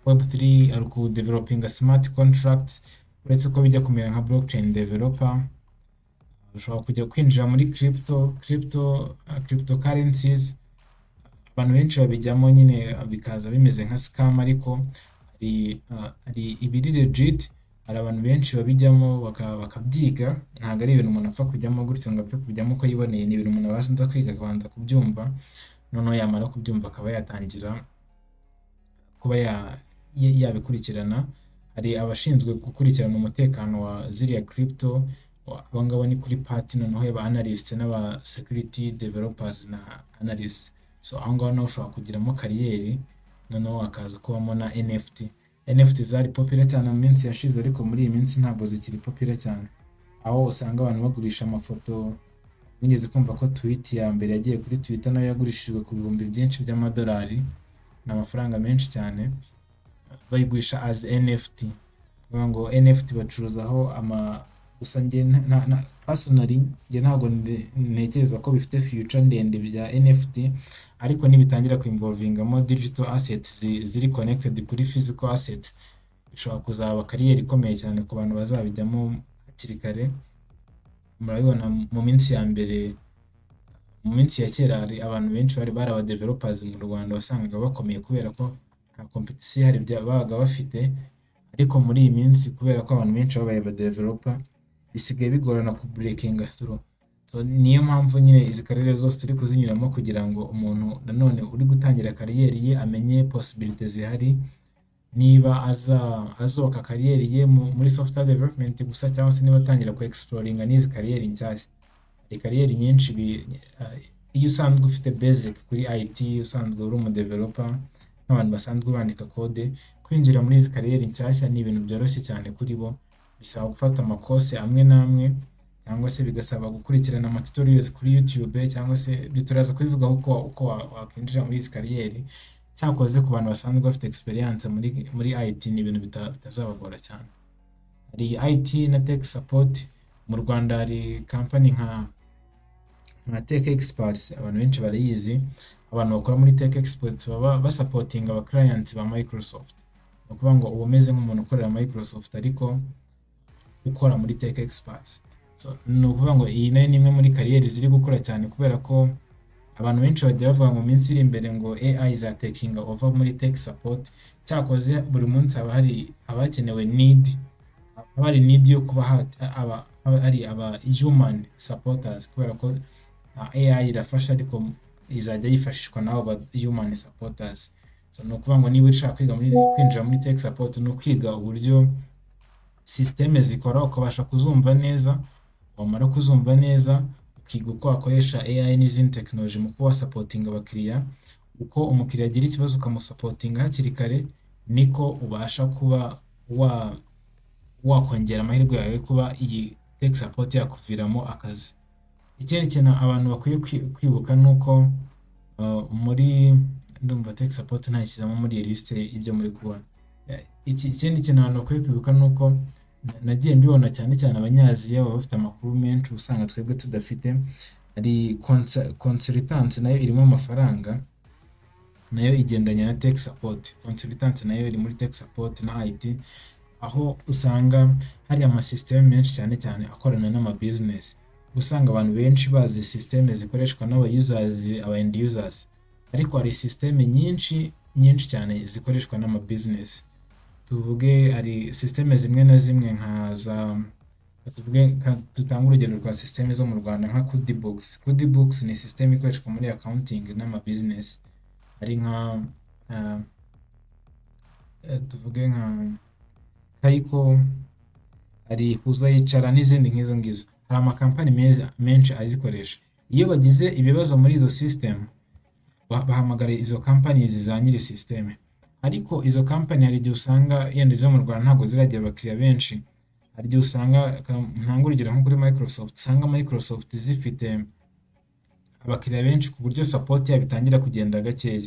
Web3, ari ku developing smart contracts, uretse ko bijya kumera nka blockchain developer. Ushobora kujya kwinjira muri cryptocurrencies. Abantu benshi babijyamo nyine bikaza bimeze nka scam, ariko hari ibiri legit. Hari abantu benshi babijyamo bakabyiga, ntabwo ari ibintu umuntu apfa kujyamo gutyo ngo apfe kujyamo uko yiboneye. Ni ibintu umuntu abanza kwiga, akabanza kubyumva, noneho yamara kubyumva akaba yatangira kuba yabikurikirana. Hari abashinzwe gukurikirana umutekano wa ziriya crypto, abo ngabo ni kuri party noneho y'aba analyst n'aba security developers na analysts. So aho ngaho naho ushobora kugiramo kariyeri, noneho akaza kubamo na NFT zari popular cyane mu minsi yashize, ariko muri iyi minsi ntabwo zikiri popular cyane, aho usanga abantu bagurisha amafoto. Nigeze kumva ko tweet ya mbere yagiye kuri Twitter nayo yagurishijwe ku bihumbi byinshi by'amadolari, n'amafaranga menshi cyane, bayigurisha as NFT. Kuvuga ngo NFT bacuruzaho gusa njye personally njye ntabwo ntekereza ko bifite future ndende bya NFT, ariko nibitangira kuinvolvingamo digital assets ziri connected kuri physical assets, bishobora kuzaba kariyeri ikomeye cyane ku bantu bazabijyamo hakiri kare. Murabibona mu minsi ya mbere, mu minsi ya kera, hari abantu benshi bari aba developers mu Rwanda wasangaga bakomeye kubera ko nta competition hari babaga bafite, ariko muri iyi minsi kubera ko abantu benshi babaye aba developer bisigaye bigorana ku breaking through. So niyo mpamvu nyine izi kariyeri zose turi kuzinyuramo kugira ngo umuntu nanone uri gutangira kariyeri ye amenye possibilities zihari, niba azoka kariyeri ye muri software development gusa, cyangwa se niba atangira ku exploringa n'izi kariyeri nshyashya. Hari kariyeri nyinshi iyo usanzwe ufite basic kuri IT, usanzwe uri umu developer nk'abantu basanzwe bandika code, kwinjira muri izi kariyeri nshyashya ni ibintu byoroshye cyane kuri bo. Bisaba gufata amakose amwe n'amwe, cyangwa se bigasaba gukurikirana amatutorials kuri YouTube, cyangwa se turaza kubivugaho uko wakwinjira muri izi kariyeri. Cyakoze ku bantu basanzwe bafite experience muri IT ni ibintu bitazabagora cyane. Hari IT na tech support mu Rwanda. Hari company nka Tech Experts, abantu benshi barayizi. Abantu bakora muri Tech Experts baba basupporting aba clients ba Microsoft. Ni ukuvuga ngo uba umeze nk'umuntu ukorera Microsoft ariko ukora muri Tech Experts. So ni ukuvuga ngo iyi nayo ni imwe muri kariyeri ziri gukora cyane, kubera ko abantu benshi bajya bavuga mu minsi iri imbere ngo AI is taking over muri tech support. Cyakoze buri munsi haba hari abakenewe need yo kuba ari aba human supporters, kubera ko AI irafasha ariko izajya yifashishwa nabo ba human supporters. So ni ukuvuga ngo niba ushaka kwinjira muri tech support, ni ukwiga uburyo systeme zikora, ukabasha kuzumva neza. Wamara kuzumva neza ukiga uko wakoresha AI n'izindi technology mu kuba supporting abakiriya. Uko umukiriya agira ikibazo ukamusupportinga hakiri kare, niko ubasha kuba wakongera amahirwe yawe kuba iyi tech support yakuviramo akazi. Ikindi kintu abantu bakwiye kwibuka nuko muri ndumva tech support ntashyizemo muri liste y'ibyo muri kubona. Ikindi kintu abantu bakwiye kwibuka nuko nagiye mbibona cyane cyane abanyaziya baba bafite amakuru menshi usanga twebwe tudafite. Hari consultants nayo irimo amafaranga, nayo igendanye na tech support. Consultants nayo iri muri tech support na IT, aho usanga hari amasystem menshi cyane akorana n'ama business. Usanga abantu benshi bazi system zikoreshwa n'aba users, aba end users, ariko hari system nyinshi cyane zikoreshwa n'ama business. Tuvuge hari system zimwe na zimwe tutanga urugero rwa system zo mu Rwanda nka Codebooks. Codebooks ni system ikoreshwa muri accounting n'ama business. Hari nka tuvuge nka Kaiko, hari Huza yicara n'izindi nk'izo ngizo. Hari amakampani menshi azikoresha. Iyo bagize ibibazo muri izo system bahamagara izo company zizanyira system, ariko izo company hari igihe usanga yenda zo mu Rwanda ntabwo ziragira abakiriya benshi. Hari igihe usanga ntanga urugero nko kuri Microsoft, usanga Microsoft zifite abakiriya benshi ku buryo support yabo itangira kugenda gakeya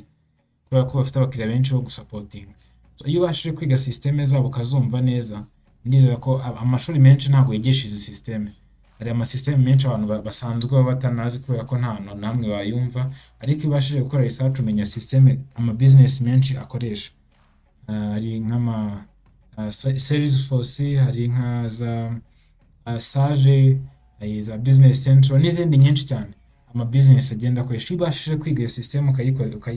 kubera ko bafite abakiriya benshi bo gusapotinga. So, iyo ubashije kwiga systeme zabo ukazumva neza, ndizera ko amashuri menshi ntabwo yigisha izi systeme. Hari amasysteme menshi abantu basanzwe baba batanazi kubera ko nta hantu namwe bayumva, ariko iyo ubashije gukora research umenya systeme business menshi akoresha. Hari nk'ama Salesforce, hari nka za Sage, hari za Business Central n'izindi nyinshi cyane business agenda akoresha. Iyo ubashije kwiga iyo system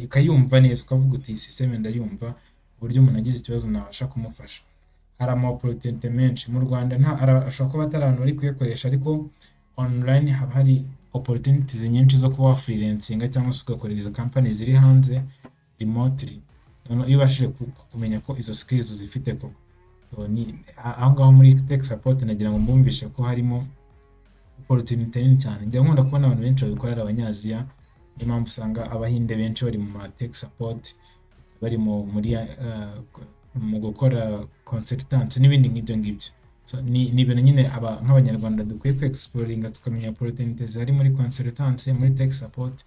ukayumva neza ukavuga uti iyi system ndayumva, ku buryo umuntu agize ikibazo nabasha kumufasha. Hari opportunity menshi mu Rwanda, ashobora kuba atari abantu bari kuyakoresha, ariko online haba hari opportunities nyinshi zo kuba freelancinga cyangwa se ugakorera izo company ziri hanze remotely. Iyo ubashije kumenya ko izo skills uzifite ko aho ngaho muri tech support nagira ngo mbumvishe ko harimo opportunity nini cyane. Njya nkunda kubona abantu benshi babikorera abanyaziya, niyo mpamvu usanga abahinde benshi bari mu tech support, bari mu gukora consultants n'ibindi nk'ibyo ngibyo. So ni ibintu nyine nk'abanyarwanda dukwiye ku exploringa, tukamenya opportunities zari muri consultants, muri tech support,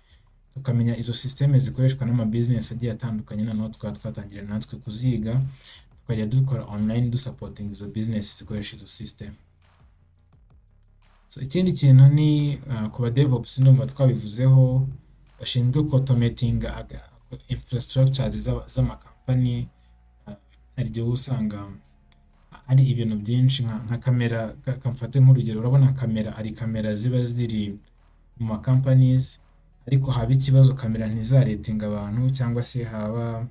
tukamenya izo systeme zikoreshwa business agiye atandukanye, noneho twatangira natwe kuziga tukajya dukora online supporting izo business zikoresha izo system. So ikindi kintu ni ku ba DevOps ndumva twabivuzeho, bashinzwe automating infrastructures z'amakampani. Hari igihe usanga hari ibintu byinshi nka kamera, kamfate nk'urugero, urabona kamera ziba ziri mu companies, ariko haba ikibazo kamera ntizaretinga abantu, cyangwa se haba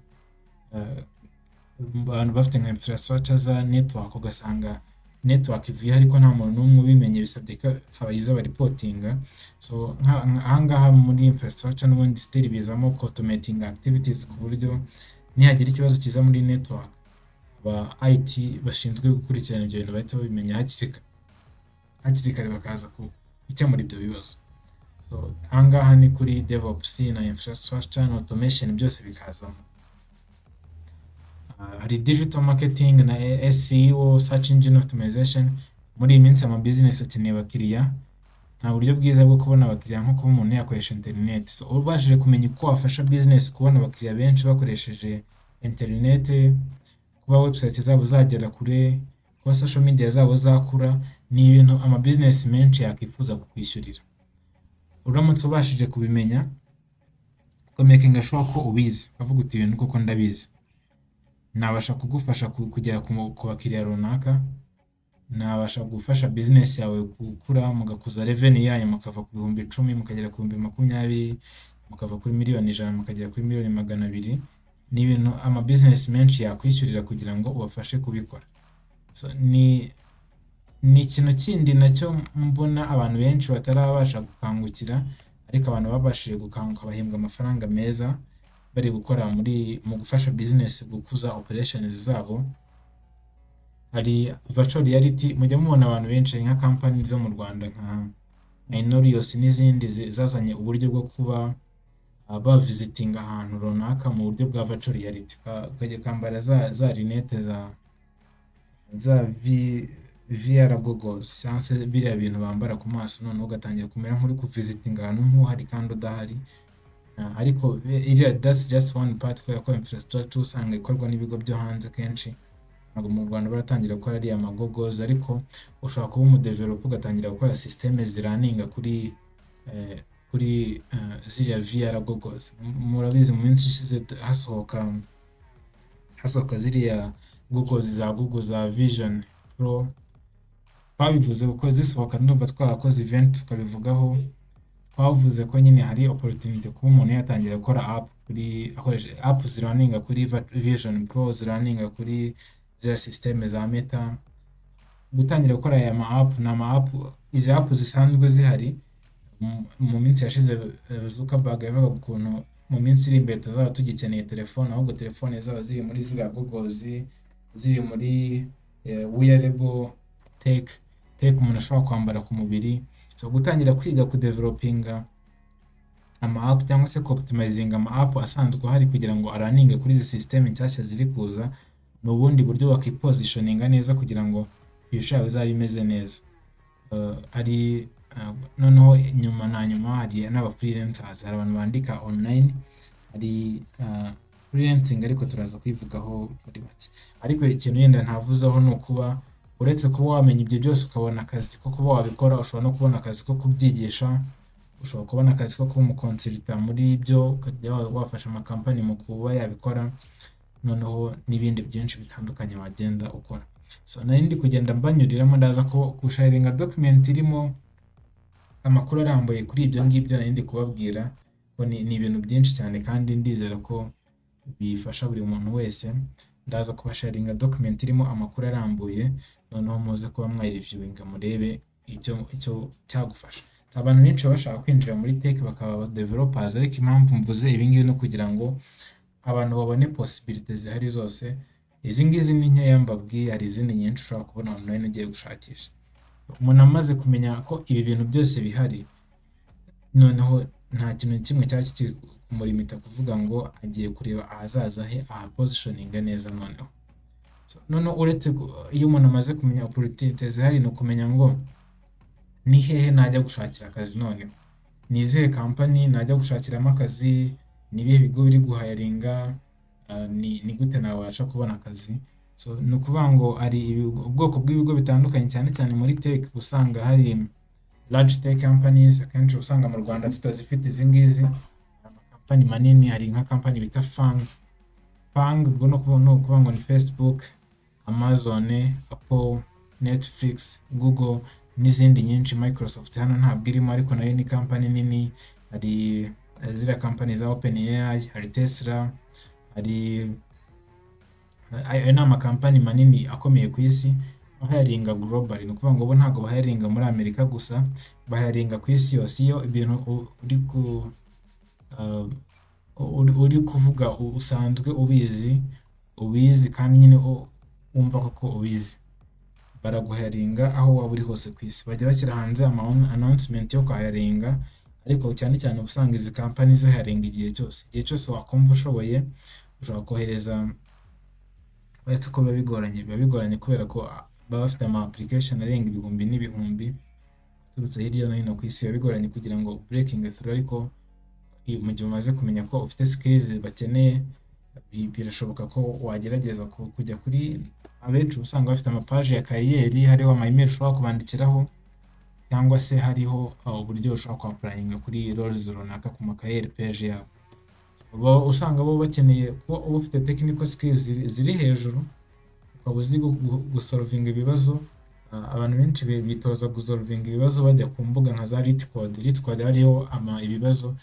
abantu bafite nka infrastructure za network, ugasanga network ivuye ariko nta muntu n'umwe ubimenye, bisabye ko abayiza reportinga. So ahangaha muri infrastructure n'ubundi still bizamo automating activities, ku buryo nihagira ikibazo kiza muri network, ba IT bashinzwe gukurikirana ibyo bintu bahita babimenya hakiri kare bakaza gukemura ibyo bibazo. So ahangaha ni kuri DevOps na infrastructure na automation byose bikazamo. Hari digital marketing na SEO, search engine optimization. Muri iyi minsi business akeneye abakiriya, nta buryo bwiza bwo kubona abakiriya nko kuba umuntu yakoresha internet. So ubashije kumenya uko wafasha business kubona abakiriya benshi bakoresheje internet, kuba website zabo zagera kure, kuba social media zabo zakura, ni ibintu business menshi yakifuza kukwishyurira. Uramutse ubashije kubimenya, making sure ko ubizi, avuga uti ibintu koko ndabizi, nabasha kugufasha kugera ku bakiriya runaka, nabasha gufasha business yawe gukura, mugakuza revenue yanyu, mukava ku 10,000 mukagera ku 20,000, mukava kuri 1,100,000 mukagera kuri 2,200,000. Ni ibintu business menshi yakwishyurira kugira ngo ubafashe kubikora. So ni ikintu kindi nacyo mbona abantu benshi batarabasha gukangukira, ariko abantu babashije gukanguka bahembwa amafaranga meza bari gukora mu gufasha business gukuza operations zabo. Hari virtual reality, mujya mubona abantu benshi nka company zo mu Rwanda nka Inorios n'izindi zazanye uburyo bwo kuba visiting ahantu runaka mu buryo bwa virtual reality, ukajya kambara za rinete za VR goggles, cyangwa se biriya bintu bambara ku maso, none ugatangira kumera nk'uri ku visiting ahantu nk'uhari kandi udahari. Ariko that's just one part, kubera ko infrastructure usanga ikorwa n'ibigo byo hanze kenshi, ntabwo mu Rwanda baratangira gukora ariya goggles, ariko ushobora kuba umudeveloper ugatangira gukora systeme ziraninga kuri ziriya VR goggles. Murabizi mu minsi ishize hasohoka ziriya goggles za Google za Vision Pro, twabivuze uko zisohoka, ndumva twarakoze event tukabivugaho, twavuze ko nyine hari opportunity kuba umuntu yatangira gukora app akoresha app ziraninga kuri Vision Pro, ziraninga kuri ziriya systeme za Meta. Gutangira gukora aya app na app, izi app zisanzwe zihari mu minsi yashize. Zuckerberg yavuga ukuntu mu minsi iri imbere tuzaba tugikeneye telefone, ahubwo telefone zaba ziri muri ziriya goggles, ziri muri wearable tech umuntu ashobora kwambara ku mubiri. So gutangira kwiga ku developinga app cyangwa se optimizing app asanzwe hari kugira ngo araninge kuri izi system nshyashya ziri kuza, ni ubundi buryo wakipositioninga neza kugira ngo future yawe izabe imeze neza. Hari noneho nyuma na nyuma hari n'aba freelancers, hari abantu bandika online, hari freelancing ariko turaza kwivugaho muri make. Ariko ikintu yenda ntavuzeho ni ukuba uretse kuba wamenya ibyo byose ukabona akazi ko kuba wabikora, ushobora no kubona akazi ko kubyigisha, ushobora kubona akazi ko kuba umukonsilita muri ibyo, ukajya wafasha amakampani mu kuba yabikora, noneho n'ibindi byinshi bitandukanye wagenda ukora. So nari ndi kugenda mbanyuriramo ndaza ko gusharinga document irimo amakuru arambuye kuri ibyo ngibyo nari ndi kubabwira ko ni ibintu byinshi cyane kandi ndizera ko bifasha buri muntu wese. Ndaza kubasharinga document irimo amakuru arambuye, noneho muze kuba mwayireviewinga murebe icyo cyagufasha. Abantu benshi bashaka kwinjira muri tech bakaba developers, ariko impamvu mvuze ibi ngibi no kugira ngo abantu babone possibilities zihari zose. Izi ngizi ni nkeya mbabwiye, hari izindi nyinshi ushobora kubona online ugiye gushakisha. Umuntu amaze kumenya ko ibi bintu byose bihari, noneho nta kintu kimwe cyari kiri kumulimita kuvuga ngo agiye kureba ahazaza he, positioninga neza. Noneho uretse iyo umuntu amaze kumenya opportunities zihari, no kumenya ngo ni hehe najya gushakira akazi, noneho ni izihe company najya gushakiramo akazi, ni ibihe bigo biri guhayaringa, ni gute nabasha kubona akazi. So ni ukuvuga ngo hari ubwoko bw'ibigo bitandukanye, cyane cyane muri tech usanga hari large tech companies. Akenshi usanga mu Rwanda tutazifite izi ngizi, amakampani manini. Hari nka company bita Fang, ubwo no kuvuga ngo ni Facebook, Amazon, Apple, Netflix, Google n'izindi nyinshi. Microsoft hano ntabwo irimo, ariko nayo ni company nini. Hari ziriya company za OpenAI, hari Tesla, hari ayo ni amakampani manini akomeye ku isi, bahayaringa global. Ni ukuvuga ngo bo ntabwo bahayaringa muri Amerika gusa, bahayaringa ku isi yose. Iyo ibintu uri kuvuga usanzwe ubizi kandi nyine wumva koko ubizi, baraguhayaringa aho waba uri hose ku isi. Bajya bashyira hanze announcement yo kuhayaringa, ariko cyane cyane usanga izi company zihayaringa igihe cyose wakumva ushoboye. Ushobora kohereza, uretse ko biba bigoranye kubera ko baba bafite ama application arenga ibihumbi n'ibihumbi turutse hirya no hino ku isi. Biba bigoranye kugira ngo breaking through, ariko mu gihe umaze kumenya ko ufite skills bakeneye, birashoboka ko wagerageza kujya kuri. Abenshi usanga bafite amapaji ya kariyeri, hariho ama email ushobora kubandikiraho, cyangwa se hariho uburyo ushobora ku-applyinga kuri roles runaka ku makariyeri page yabo. Usanga bo bakeneye kuba ufite technical skills ziri hejuru, ukaba uzi gusolvinga ibibazo. Abantu benshi bitoza gusolvinga ibibazo bajya ku mbuga nka za LeetCode hariho ibibazo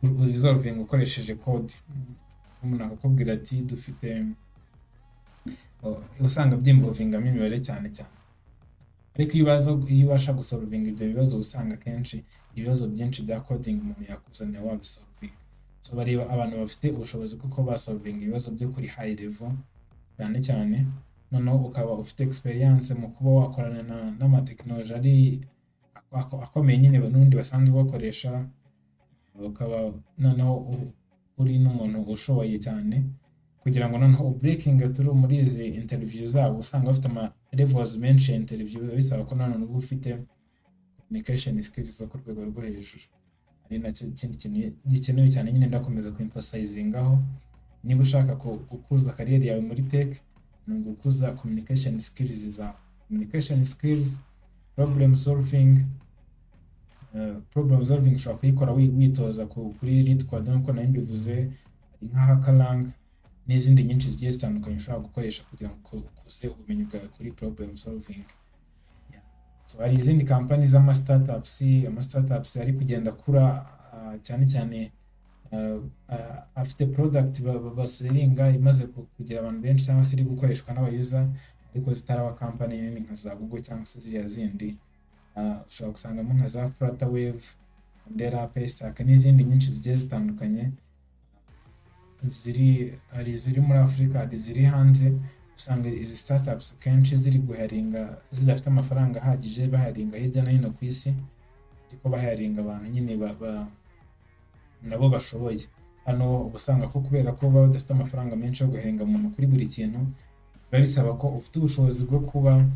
resolvinga ukoresheje code. Umuntu akakubwira ati dufite, usanga byimvovingamo imibare cyane, ariko iyo ubasha gusolvinga ibyo bibazo usanga kenshi ibibazo byinshi bya coding umuntu yakuzanira wabisolvinga. So bareba abantu bafite ubushobozi kuko basolvinga ibibazo byo kuri high level cyane, noneho ukaba ufite experience mu kuba wakorana n'amatekinoloji ari akomeye nyine n'undi basanzwe bakoresha, ukaba noneho uri n'umuntu ushoboye cyane, kugira ngo noneho breaking through muri izi interview zabo. Usanga bafite ama levels menshi ya interview, bisaba ko noneho uba ufite communication skills zo ku rwego rwo hejuru. Ari nacyo kindi kintu gikenewe cyane nyine ndakomeza ku-emphasizingaho. Niba ushaka gukuza kariyeri yawe muri tech, ni ugukuza communication skills zawe. Communication skills, problem solving ushobora kuyikora witoza kuri LeetCode nk'uko nari mbivuze. Hari nka Hackerlang n'izindi nyinshi zigiye zitandukanye ushobora gukoresha kugira ngo ukuze ubumenyi bwawe kuri problem solving. So hari izindi company z'ama startups ari kugenda kura, cyane afite product baselinga imaze kugira abantu benshi, cyangwa se iri gukoreshwa n'abayuza, ariko zitaraba company nini nka za Google cyangwa se ziriya zindi. Ushobora gusangamo nka za Flutterwave, Ndera, Paystack n'izindi nyinshi zigiye zitandukanye. Hari ziri muri Afurika, hari ziri hanze. Usanga izi startups kenshi ziri guhayaringa zidafite amafaranga ahagije, bahayaringa hirya no hino ku isi, ariko bahayaringa abantu nyine nabo bashoboye. Hano ubusanga ko kubera ko baba badafite amafaranga menshi yo guhayaringa umuntu kuri buri kintu, biba bisaba ko ufite ubushobozi bwo kuba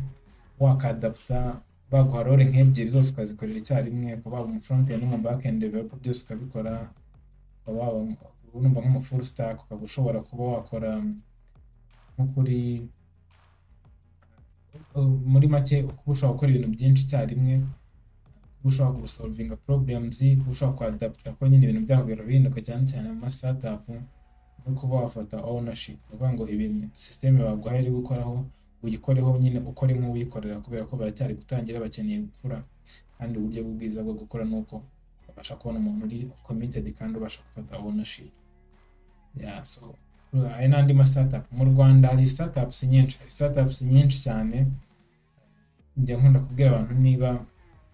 wakadapta baguha role nk'ebyiri zose ukazikorera icyarimwe, ukaba waba umu front end n'umu back end developer byose ukabikora, ukaba waba urumva nk'umu full stack, ukaba ushobora kuba wakora nko kuri muri make kuba ushobora gukora ibintu byinshi icyarimwe, kuba ushobora gusolvinga problems, kuba ushobora kuadapta ko nyine ibintu byaho bihinduka cyane cyane mu ma startup, no kuba wafata ownership, ni ukuvuga ngo ibintu system baguhaye uri gukoraho uyikoreho nyine ukore nk'uwikorera, kubera ko baracyari gutangira bakeneye gukura, kandi uburyo bwiza bwo gukora ni uko babasha kubona umuntu uri committed kandi ubasha gufata ownership. So hari n'andi ma startup mu Rwanda, hari startups nyinshi cyane. Njya nkunda kubwira abantu niba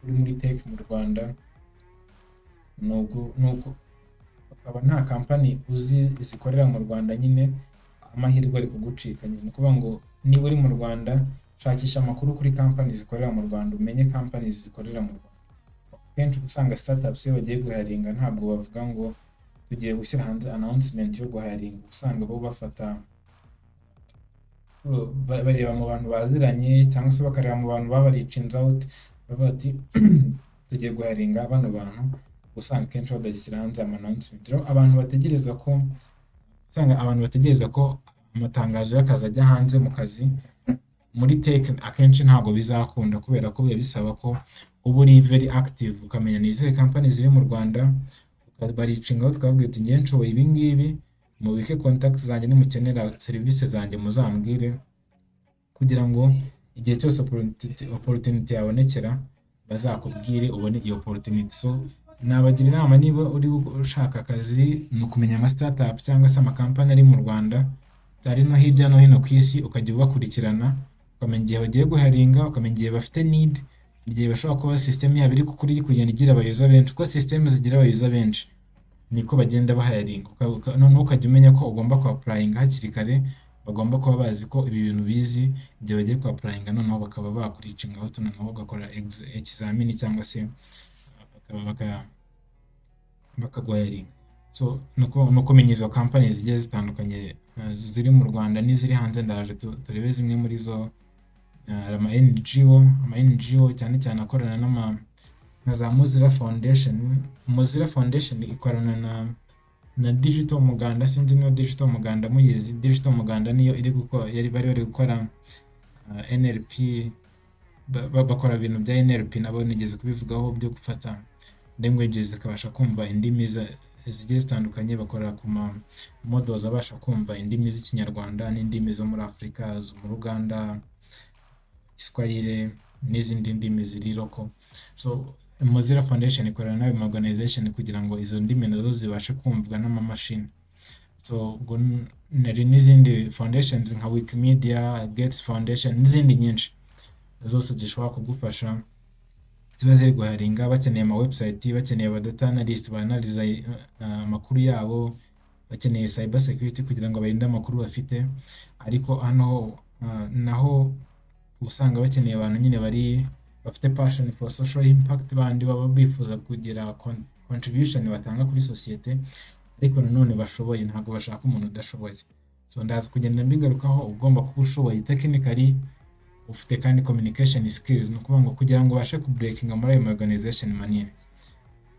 uri muri tech mu Rwanda nuko ukaba nta company uzi zikorera mu Rwanda, nyine amahirwe ari kugucika. Ni ukuvuga ngo niba uri mu Rwanda shakisha amakuru kuri company zikorera mu Rwanda, umenye companies zikorera mu Rwanda. Kenshi usanga startups iyo bagiye guharinga ntabwo bavuga ngo tugiye gushyira hanze announcement yo guharinga, usanga bo bafata bareba mu bantu baziranye cyangwa se bakareba mu bantu babaricins out, bavuga ati tugiye guharinga bano bantu, usanga kenshi badashyira hanze announcement. Rero abantu bategereza ko amatangazo y'akazi ajya hanze mu kazi muri tech akenshi ntabwo bizakunda, kubera ko biba bisaba ko uba uri very active, ukamenya ni izihe company ziri mu Rwanda, ukabaricinga aho twabwiye uti ngiye nshoboye ibi ngibi, mubike contact zanjye nimukenera serivisi zanjye muzambwire, kugira ngo igihe cyose opportunity yabonekera bazakubwire ubone iyo opportunity. So nabagira inama, niba uri ushaka akazi ni ukumenya ama startup cyangwa se ama company ari mu Rwanda ari no hirya no hino ku isi, ukajya ubakurikirana, ukamenya igihe bagiye guharinga, ukamenya igihe bafite need, igihe bashobora kuba system yabo iri kugenda igira abayuza benshi, kuko system zigira abayuza benshi niko bagenda baharinga. Noneho ukajya umenya ko ugomba ku-applyinga hakiri kare, bagomba kuba bazi ko ibi bintu bizi, igihe bagiye ku-applyinga noneho bakaba bakuricinga aho noneho bagakora ikizamini cyangwa se bakaguharinga. So nuko menya izo companies zigiye zitandukanye ziri mu Rwanda n'iziri hanze. Ndaje turebe zimwe muri zo, ama NGO cyane cyane akorana na za Mozilla Foundation ikorana na Digital Umuganda. Sinzi niyo Digital Umuganda muyizi. Digital Umuganda niyo bari gukora NLP, bakora ibintu bya NLP, nabo nigeze kubivugaho byo gufata languages zikabasha kumva indimi zigiye zitandukanye, bakora ku models abasha kumva indimi z'Ikinyarwanda n'indimi zo muri Afurika, zo mu Uganda, Kiswahili n'izindi ndimi ziri local. So Mozilla Foundation ikorana n'ayo organization kugira ngo izo ndimi nazo zibashe kumvwa n'amamashini. So nari n'izindi foundations nka Wikimedia, Gates Foundation n'izindi nyinshi zose zishobora kugufasha, ziba ziri guharinga, bakeneye ama website, bakeneye aba data analyst banalize amakuru yabo, bakeneye cyber security kugira ngo barinde amakuru bafite. Ariko hano naho usanga bakeneye abantu nyine bafite passion for social impact, bandi baba bifuza kugira contribution batanga kuri societe, ariko nanone bashoboye, ntabwo bashaka umuntu udashoboye. So ndaza kugenda mbigarukaho, ugomba kuba ushoboye technically, ufite kandi communication skills, no kuvuga ngo kugira ngo ubashe ku breaking muri ayo organization manini,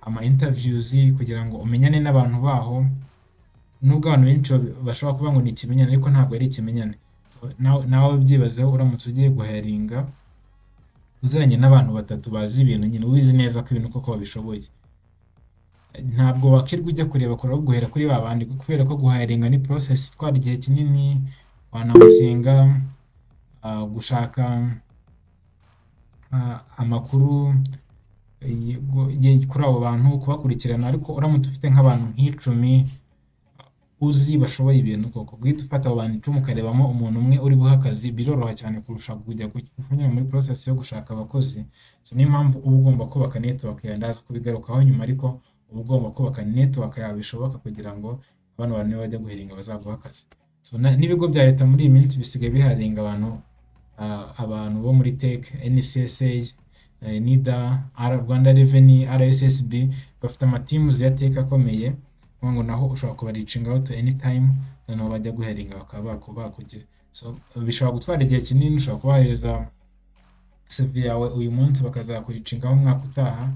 ama interviews kugira ngo umenyane n'abantu baho. Nubwo abantu benshi bashobora kuvuga ngo ni ikimenyane, ariko ntabwo ari ikimenyane. So nawe byibazeho, uramutse ugiye guharinga uzanye n'abantu batatu bazi ibintu, nyine ubizi neza ko ibintu koko babishoboye, ntabwo wakirwa ujya kureba kora guhera kuri babandi, kubera ko guharinga ni process itwara igihe kinini, wanamusinga gushaka amakuru kuri abo bantu, kubakurikirana. Ariko uramutse ufite nk'abantu nk'icumi uzi bashoboye ibintu koko, guhita ufata abo bantu icumi ukarebamo umuntu umwe uri buha akazi, biroroha cyane kurusha kujya kunyura muri process yo gushaka abakozi. So niyo mpamvu uba ugomba kubaka network yawe, ndaza kubigarukaho nyuma, ariko uba ugomba kubaka network yawe bishoboka kugira ngo abantu bajya guhiringa bazaguha akazi. So n'ibigo bya leta muri iyi minsi bisigaye biharinga abantu bo muri tech, NCSA, NIDA, Rwanda Revenue, RSSB, bafite amatimu ya tech akomeye, ngo naho ushobora kubaricinga out anytime, noneho bajya guharinga bakaba bakugira. So bishobora gutwara igihe kinini, ushobora kubahereza CV yawe uyu munsi bakazakuricingaho umwaka utaha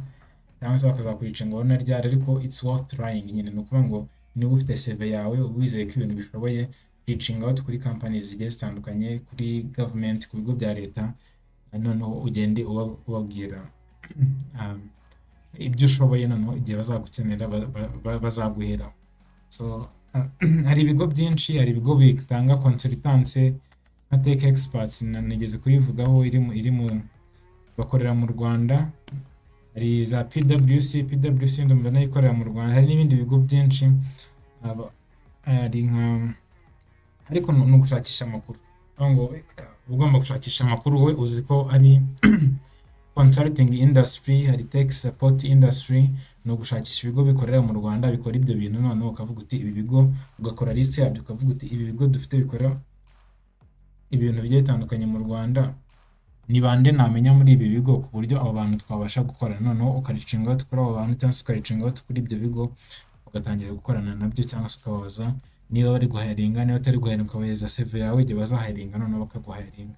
cyangwa se bakazakuricingaho na ryari, ariko it's worth trying nyine. Ni ukuvuga ngo niba ufite CV yawe wizeye ko ibintu bishoboye, reaching out kuri companies zigiye zitandukanye, kuri government, ku bigo bya leta, noneho ugende ubabwira ibyo ushoboye, noneho igihe bazagukenera bazaguheraho. So hari ibigo byinshi, hari ibigo bitanga consultance nka Tech Experts, nigeze kuyivugaho, iri mu bakorera mu Rwanda. Hari za PwC ndumva nayo ikorera mu Rwanda. Hari n'ibindi bigo byinshi, hari nka, ariko no gushakisha amakuru, ngo ugomba gushakisha amakuru wowe uzi ko ari consulting industry, hari tech support industry. No gushakisha ibigo bikorera mu Rwanda bikora ibyo bintu, noneho ukavuga uti ibi bigo, ugakora list yabyo, ukavuga uti ibi bigo dufite bikora ibintu bigiye bitandukanye mu Rwanda, ni bande namenya muri ibi bigo ku buryo abo bantu twabasha gukora. Noneho ukaricinga out kuri abo bantu cyangwa se ukaricinga out kuri ibyo bigo, ugatangira gukorana nabyo, cyangwa se ukababaza niba bari guharinga, niba utari guharinga ukabahereza CV yawe igihe bazaharinga, noneho bakaguharinga.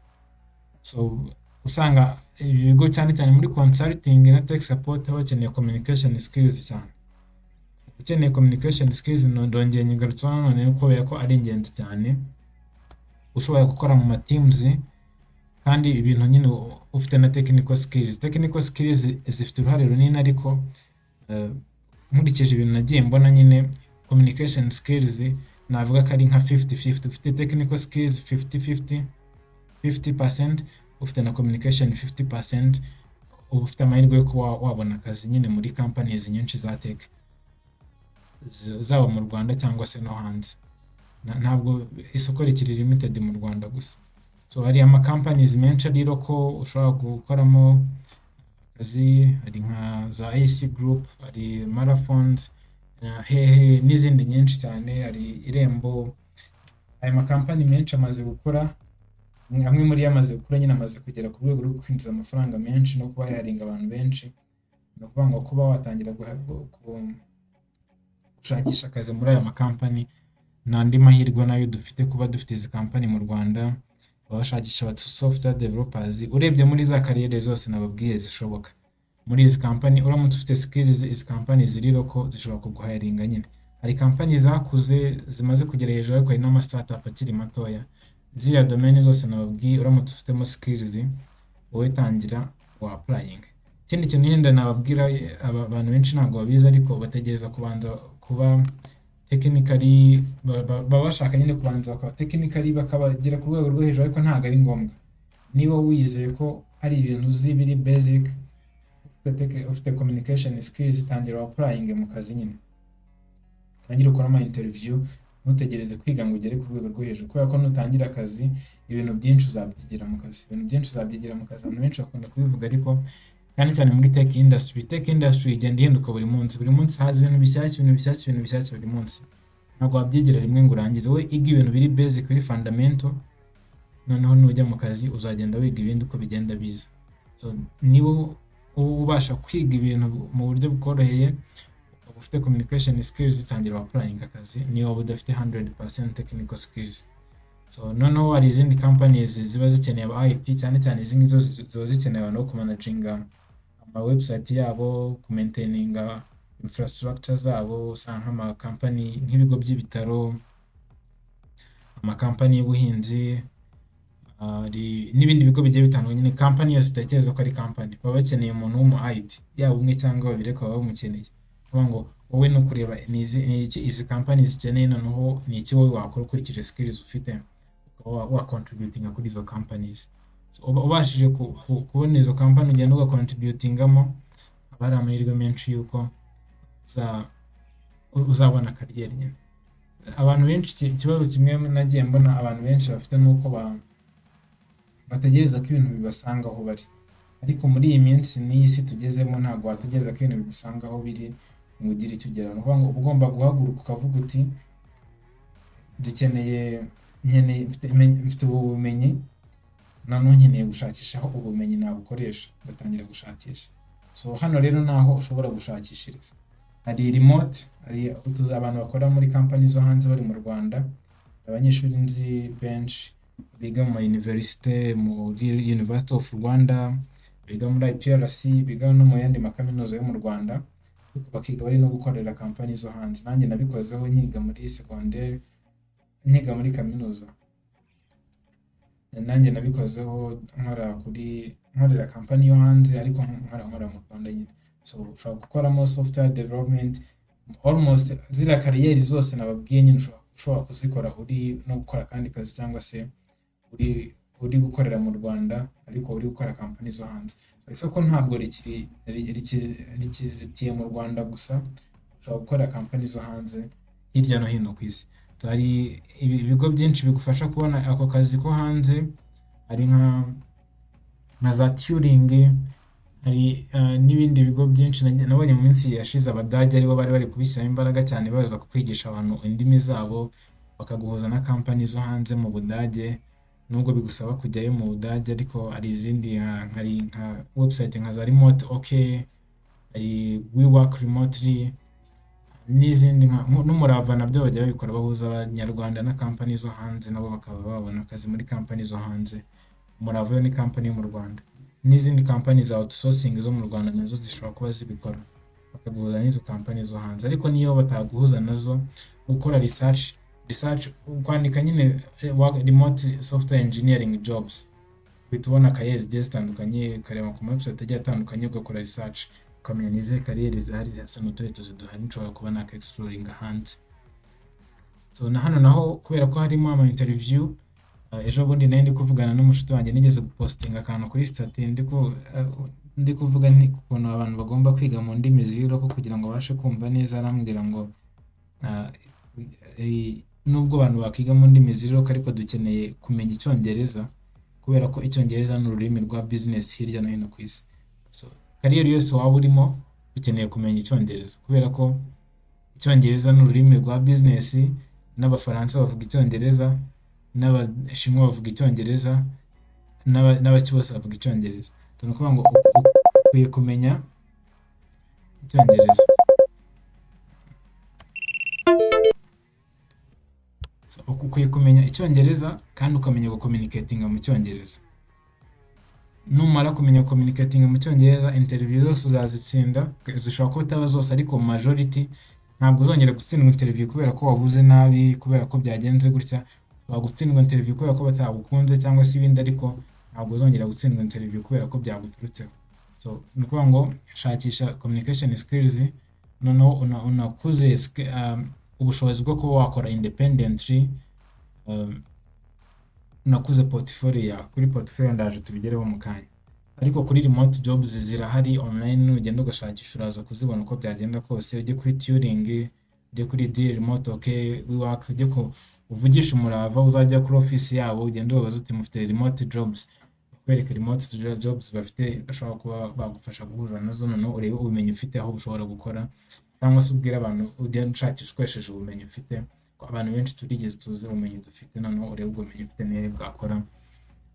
So usanga ibi bigo cyane cyane muri consulting na tech support bakeneye communication skills cyane. Ukeneye communication skills ndongeye nyigarutse none kubera ko ari ingenzi cyane. Ushobora gukora mu ma teams, kandi ibintu nyine ufite na technical skills. Technical skills zifite uruhare runini, ariko nkurikije ibintu nagiye mbona nyine communication skills navuga ko ari nka 50-50. Ufite technical skills 50%, ufite na communication 50%, ufite amahirwe yo kuba wabona akazi nyine muri companies nyinshi za tech, zaba mu Rwanda cyangwa se no hanze. Ntabwo isoko rikiri limited mu Rwanda gusa. So hari ama companies menshi ari ko ushobora gukoramo akazi, hari nka za AC Group, hari Marathons, hehe n'izindi nyinshi cyane, hari Irembo. Aya ma company menshi amaze gukora, amwe muri yamaze gukora nyine amaze kugera ku rwego rwo kwinjiza amafaranga menshi no kuba yaringa abantu benshi. No kuvuga ngo kuba watangira gushakisha akazi muri aya ma company, n'andi mahirwe nayo dufite kuba dufite izi company mu Rwanda, abashakisha aba software developers. Urebye muri za kariyeri zose nababwiye zishoboka, muri izi company uramutse ufite skills, izi company ziri loko zishobora kuguharinga nyine. Hari company zakuze zimaze kugera hejuru, ariko hari n'ama startup akiri matoya. Ziriya domain zose nababwiye uramutse ufitemo skills, wowe tangira wa applying. Ikindi kintu yenda nababwira, abantu benshi ntabwo babizi, ariko bategereza kubanza kuba technically, bashaka nyine kubanza bakaba technically bakabagera ku rwego rwo hejuru, ariko ntabwo ari ngombwa. Niba wizeye ko ari ibintu uzi biri basic, ufite communication skills, tangira applying mu kazi nyine. Tangira ukora ama interview, ntutegereze kwiga ngo ugere ku rwego rwo hejuru, kubera ko nutangira akazi ibintu byinshi uzabyigira mu kazi. Abantu benshi bakunda kubivuga, ariko cyane cyane muri tech industry igenda ihinduka buri munsi haza ibintu bishyashya buri munsi. Ntabwo wabyigira rimwe ngo urangize. Wowe iga ibintu biri basic, biri fundamental, noneho nujya mu kazi uzagenda wiga ibindi uko bigenda biza. So niba ubasha kwiga ibintu mu buryo bukoroheye, ukaba ufite communication skills, tangira applying akazi niba udafite 100% technical skills. So noneho hari izindi companies ziba zikeneye aba IP, cyane cyane izi ngizo ziba zikeneye abantu bo kumanaginga ama website yabo, kumaintaininga infrastructure zabo. Usanga ama company nk'ibigo by'ibitaro, ama company y'ubuhinzi, n'ibindi bigo bigiye bitandukanye. Nyine company yose itekereza ko ari company, baba bakeneye umuntu w'umu IT, yaba umwe cyangwa babiri, ko baba bamukeneye. Kuvuga ngo wowe no kureba ni iki izi companies zikeneye, noneho ni iki wowe wakora ukurikije skills ufite, wa contributing kuri izo companies. So ubashije kubona izo company ugenda uga contributingamo, aba ari amahirwe menshi yuko uzabona kariyeri nyine. Abantu benshi, ikibazo kimwe nagiye mbona abantu benshi bafite nuko bategereza ko ibintu bibasanga aho bari, ariko muri iyi minsi n'iyi si tugezemo ntabwo wategereza ko ibintu bigusanga aho biri ngo ugire icyo ugeraho. Ni ukuvuga ngo ugomba guhaguruka ukavuga uti mfite ubumenyi, noneho nkeneye gushakisha aho ubumenyi nabukoresha, ngatangira gushakisha. So hano rero naho ushobora gushakishiriza. Hari remote, hari abantu bakora muri company zo hanze bari mu Rwanda, abanyeshuri nzi benshi biga mu universite, muri University of Rwanda, biga muri IPRC, biga no mu yandi makaminuza yo mu Rwanda, ariko bakiga bari no gukorera kampani zo hanze. Nanjye nabikozeho nkiga muri secondaire, nkiga muri kaminuza, nanjye nabikozeho nkorera kampani yo hanze, ariko nkora mu Rwanda nyine. So ushobora gukoramo software development, almost ziriya kariyeri zose nababwiye nyine ushobora kuzikora uri no gukora akandi kazi, cyangwa se uri gukorera mu Rwanda ariko uri gukora kampani zo hanze. Isoko ntabwo rikizitiye mu Rwanda gusa, ushobora gukora kampani zo hanze hirya no hino ku isi. Hari ibigo byinshi bigufasha kubona ako kazi ko hanze, hari nka za Turing, hari n'ibindi bigo byinshi nabonye mu minsi yashize. Abadage aribo bari kubishyiramo imbaraga cyane, baza kwigisha abantu indimi zabo, bakaguhuza na kampani zo hanze mu Budage, nubwo bigusaba kujyayo mu Budage, ariko hari izindi nka website nka za Remote OK, hari We Work Remotely n'izindi n'Umurava, nabyo bajya babikora, bahuza Abanyarwanda na kampani zo hanze, nabo bakaba babona akazi muri kampani zo hanze. Umurava yo ni kampani yo mu Rwanda, n'izindi kampani za outsourcing zo mu Rwanda nazo zishobora kuba zibikora, bakaguhuza n'izo kampani zo hanze. Ariko niyo bataguhuza nazo, gukora research, kwandika nyine remote software engineering jobs, uhita ubona kariyeri zigiye zitandukanye, ukareba ku website agiye atandukanye, ugakora research, ukamenya n'izihe kariyeri zihari, hasa n'utuhe tuzi duhari nshobora kuba naka exploring hanze. So na hano naho kubera ko harimo ama interview, ejo bundi nari ndi kuvugana n'umushuti wanjye, nigeze gupostinga akantu kuri stati, ndi kuvuga ukuntu abantu bagomba kwiga mu ndimi zero kugira ngo babashe kumva neza. Arambwira ngo nubwo abantu bakiga mu ndimi zero, ariko dukeneye kumenya Icyongereza, kubera ko Icyongereza ni ururimi rwa business hirya no hino ku isi. So kariyeri yose waba urimo ukeneye kumenya Icyongereza, kubera ko Icyongereza ni ururimi rwa business. N'Abafaransa bavuga Icyongereza, n'Abashinwa bavuga Icyongereza, n'Abaki bose bavuga Icyongereza. Ni ukuvuga ngo ukwiye kumenya Icyongereza. Ukwiye kumenya Icyongereza kandi ukamenya gucommunicatinga mu Cyongereza. Numara kumenya communicating mu Cyongereza, interview zose uzazitsinda, zishobora kuba utaba zose, ariko majority ntabwo uzongera gutsindwa interview kubera ko wabuze nabi, kubera ko byagenze gutya. Wagutsindwa interview kubera ko batagukunze cyangwa se ibindi, ariko ntabwo uzongera gutsindwa interview kubera ko byaguturutseho. So ni ukuvuga ngo shakisha communication skills, noneho unakuze ubushobozi bwo kuba wakora independently, unakuze portfolio yawe. Kuri portfolio ndaje tubigereho mu kanya, ariko kuri remote jobs zirahari online, ugenda ugashakisha uraza kuzibona uko byagenda kose. Ujye kuri Turing, ujye kuri Remote OK, We Work, ujye uvugisha Umurava, uzajya kuri office yabo, ugenda ubabaza uti mufite remote jobs, bakwereka remote jobs bafite, bashobora kuba bagufasha guhuza nazo, noneho urebe ubumenyi ufite aho ushobora gukora, cyangwa se ubwira abantu ugenda ushakisha ukoresheje ubumenyi ufite. Abantu benshi turigeze tuzi ubumenyi dufite, noneho urebe ubumenyi ufite nihe bwakora.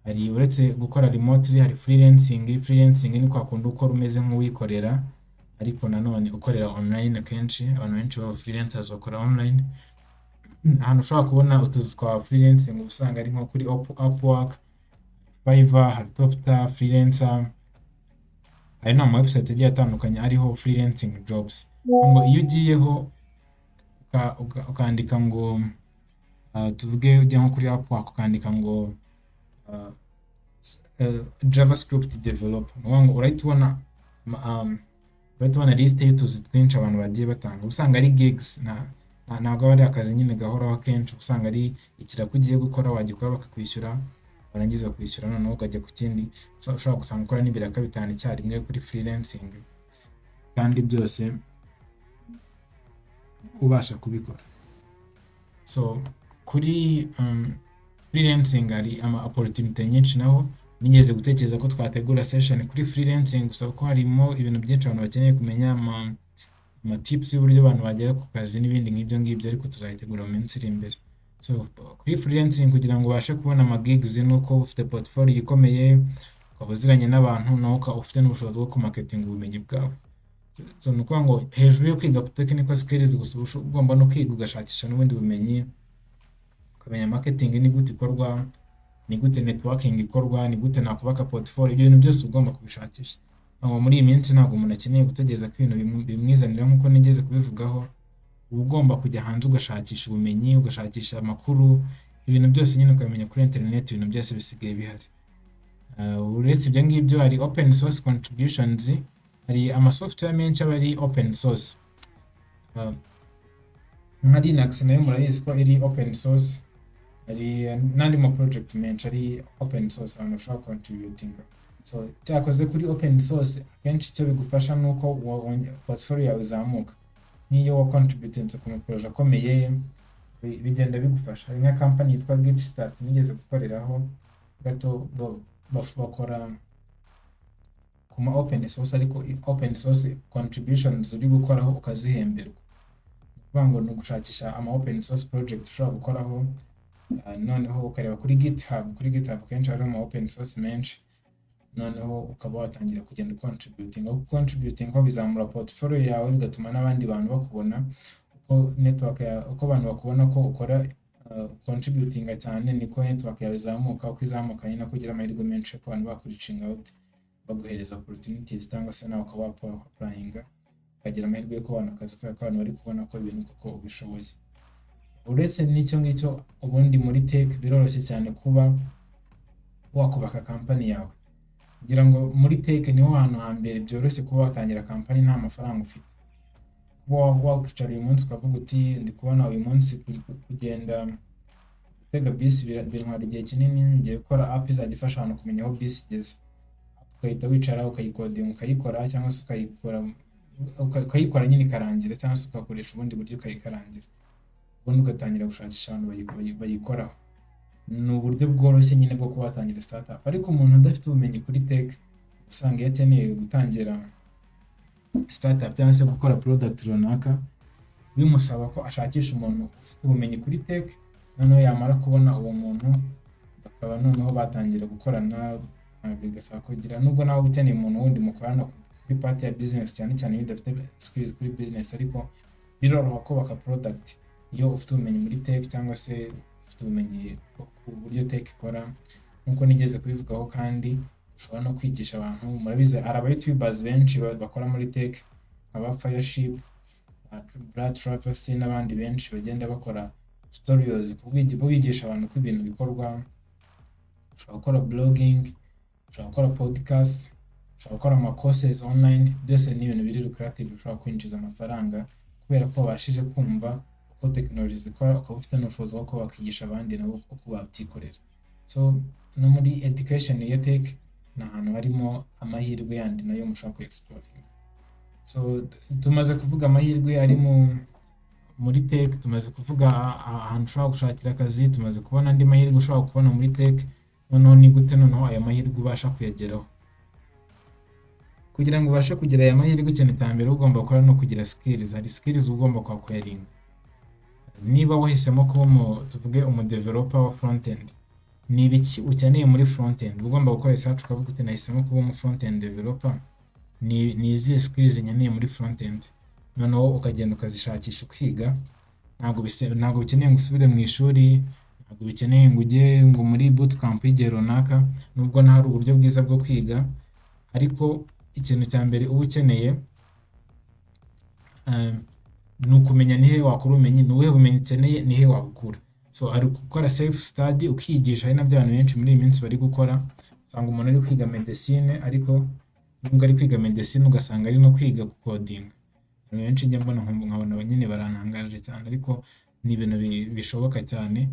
Hari uretse gukora remotely, hari freelancing. Freelancing ni kwa kundi ukora umeze nk'uwikorera, ariko nanone ukorera online. Akenshi abantu benshi baba freelancers bakora online. Ahantu ushobora kubona utuzi twa freelancing usanga ari nko kuri Upwork, Fiverr, hari Topta, Freelancer. Hari n'ama website agiye atandukanye ariho freelancing jobs. Ngo iyo ugiyeho ukandika ngo tuvuge ujya nko kuri Upwork ukandika ngo JavaScript developer, ngo urahita ubona list y'utuzi twinshi abantu bagiye batanga. Usanga ari gigs, ntabwo ari akazi nyine gahoraho. Akenshi usanga ari ikiraka ugiye gukora, wagikora bakakwishyura, barangiza kwishyura, noneho ukajya ku kindi. Ushobora gusanga ukora n'ibiraka bitanu icyarimwe kuri freelancing, kandi byose ubasha kubikora. So kuri freelancing hari ama opportunity nyinshi. Naho nigeze gutekereza ko twategura session kuri freelancing, gusa ko harimo ibintu byinshi abantu bakeneye kumenya, ama tips y'uburyo abantu bagera ku kazi n'ibindi nk'ibyo, ariko tuzayitegura mu minsi iri imbere. So kuri freelancing kugira ngo ubashe kubona ama gigs, nuko ufite portfolio ikomeye, ukaba uziranye n'abantu, naho ufite n'ubushobozi bwo kumarketing ubumenyi bwawe. So ni ukuvuga ngo hejuru yo kwiga technical skills gusa, ugomba no kwiga ugashakisha n'ubundi bumenyi, ukamenya marketing ni gute ikorwa, ni gute networking ikorwa, ni gute nakubaka portfolio, ibyo bintu byose ugomba kubishakisha. Muri iyi minsi ntabwo umuntu akeneye gutegereza ko ibintu bimwizanira nk'uko nigeze kubivugaho, uba ugomba kujya hanze ugashakisha ubumenyi, ugashakisha amakuru, ibintu byose nyine ukabimenya kuri internet, ibintu byose bisigaye bihari. Uretse ibyo ngibyo hari open source contributions, hari amasoftware menshi aba ari open source. Nka Linux nayo murabizi ko iri open source, hari n'andi ma project menshi ari open source abantu bashobora contributing. So cyakoze kuri open source akenshi icyo bigufasha nuko portfolio yawe izamuka. Niyo wa contributing ku project akomeye bigenda bigufasha. Hari nka company yitwa GitStart nigeze gukoreraho gato, bakora kuma open source, ariko open source contributions uri gukoraho ukazihemberwa. Kuvuga ngo ni ugushakisha ama open source project ushobora gukoraho, noneho ukareba kuri GitHub kenshi hari ama open source menshi, noneho ukaba watangira kugenda contributing aho bizamura portfolio yawe, bigatuma n'abandi bantu bakubona uko network yawe, uko abantu bakubona ko ukora contributing cyane, niko network yawe izamuka. Uko izamuka nyine kugira amahirwe menshi ko abantu bakuricinga out, baguhereza opportunities, cyangwa se nawe ukaba applying ukagira amahirwe yo kubona akazi kubera ko abantu bari kubona ko ibintu koko ubishoboye. Uretse n'icyo ngicyo, ubundi muri tech biroroshye cyane kuba wakubaka company yawe. Ngira ngo muri tech niho hantu hambere byoroshye kuba watangira company nta mafaranga ufite. Kuba wakwicara uyu munsi ukavuga uti ndi kubona uyu munsi kugenda gutega bisi bintwara igihe kinini, ngiye gukora app izajya ifasha abantu kumenya aho bisi igeze. Ukahita wicara ukayikodinga ukayikora, cyangwa se ukayikora nyine ikarangira, cyangwa se ugakoresha ubundi buryo ukayikarangira, ubundi ugatangira gushakisha abantu bayikoraho. Ni uburyo bworoshye nyine bwo kuba watangira startup. Ariko umuntu udafite ubumenyi kuri tech usanga iyo akeneye gutangira startup cyangwa se gukora product runaka, bimusaba ko ashakisha umuntu ufite ubumenyi kuri tech, noneho yamara kubona uwo muntu bakaba noneho batangira gukorana. Bigasaba kugira, nubwo nawe ukeneye umuntu wundi mukorana kuri part ya business, cyane cyane iyo udafite skills kuri business, ariko biroroha kubaka product iyo ufite ubumenyi muri tech, cyangwa se ufite ubumenyi ku buryo tech ikora. Nkuko nigeze kubivugaho, kandi ushobora no kwigisha abantu. Murabizi hari aba YouTubers benshi bakora muri tech, aba Fireship, Brad Travis n'abandi benshi bagenda bakora tutorials bigisha abantu ko ibintu bikorwa. Ushobora gukora blogging, ushobora gukora podcast, ushobora gukora ama courses online. Byose ni ibintu biri lucrative, ushobora kwinjiza amafaranga kubera ko wabashije kumva uko technology zikora, ukaba ufite n'ubushobozi bwo kuba wakwigisha abandi nabo uko babyikorera. So no muri education ya tech ni ahantu harimo amahirwe yandi nayo mushobora ku exploring. So tumaze kuvuga amahirwe ari muri tech, tumaze kuvuga ahantu ushobora gushakira akazi, tumaze kubona andi mahirwe ushobora kubona muri tech. Noneho ni gute noneho aya mahirwe ubasha kuyageraho? Kugira ngo ubashe kugira aya mahirwe, ikintu cya mbere ugomba gukora no kugira skills. Hari skills ugomba kwakweringa. Niba wahisemo kuba tuvuge developer wa front end, ni ibiki ukeneye muri front end? Ugomba gukora research ukavuga uti nahisemo kuba front end developer, ni izihe skills nkeneye muri front end. Noneho ukagenda ukazishakisha ukiga. Ntabwo bikeneye ngo usubire mu ishuri, ntabwo bikeneye ngo ujye muri bootcamp igihe runaka, nubwo hari uburyo bwiza bwo kwiga. Ariko ikintu cya mbere uba ukeneye ni ukumenya nihe wakura ubumenyi, ni ubuhe bumenyi ukeneye, nihe wabukura. So ari gukora self study ukiyigisha. Hari n'abyo abantu benshi muri iyi minsi bari gukora. Usanga umuntu ari kwiga medicine, ariko nubwo ari kwiga medicine ugasanga ari no kwiga coding. Abantu benshi njya mbona nkabona nyine barantangaje cyane, ariko ni ibintu bishoboka cyane.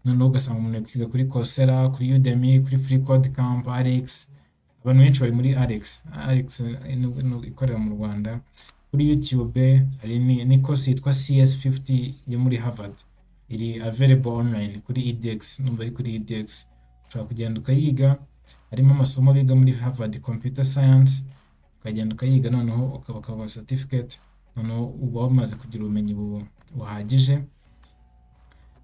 Noneho ugasanga umuntu ari kwiga kuri Coursera, kuri Udemy, kuri Free Code Camp, Alex. Abantu benshi bari muri Alex ikorera mu Rwanda. Kuri YouTube hari ni course yitwa CS50 yo muri Harvard, iri available online kuri edX. Numva ari kuri edX, ushobora kugenda ukayiga. Harimo amasomo biga muri Harvard Computer Science, ukagenda ukayiga, noneho ukaba certificate, noneho uba wamaze kugira ubumenyi buhagije.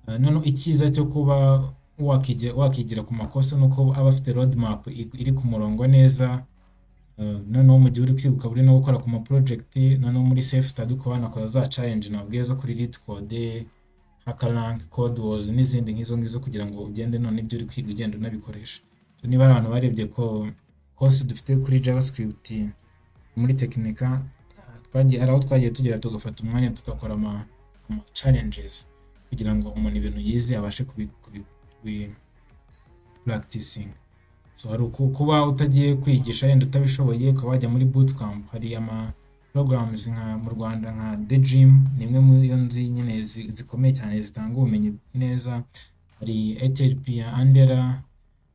Noneho icyiza cyo kuba wakigira ku makosa nuko aba afite roadmap iri ku murongo neza. Noneho mu gihe uri kwibuka buri no gukora ku ma project, noneho muri self study ukaba wanakora za challenge nabwiye zo kuri LeetCode, HackerRank, CodeWars n'izindi nk'izo ngizo kugira ngo ugende none ibyo uri kwiga ugenda unabikoresha. So, niba abantu barebye ko course dufite kuri JavaScript muri Technica, hari aho twagiye tugera tugafata umwanya tugakora ama challenges kugira ngo umuntu ibintu yize abashe practicing. So hari kuba utagiye kwigisha yenda utabishoboye ukaba wajya muri bootcamp. Hari ama programs nka mu Rwanda nka The Gym, ni imwe muri yo nzi nyine zikomeye cyane zitanga ubumenyi neza. Hari HLP ya Andera,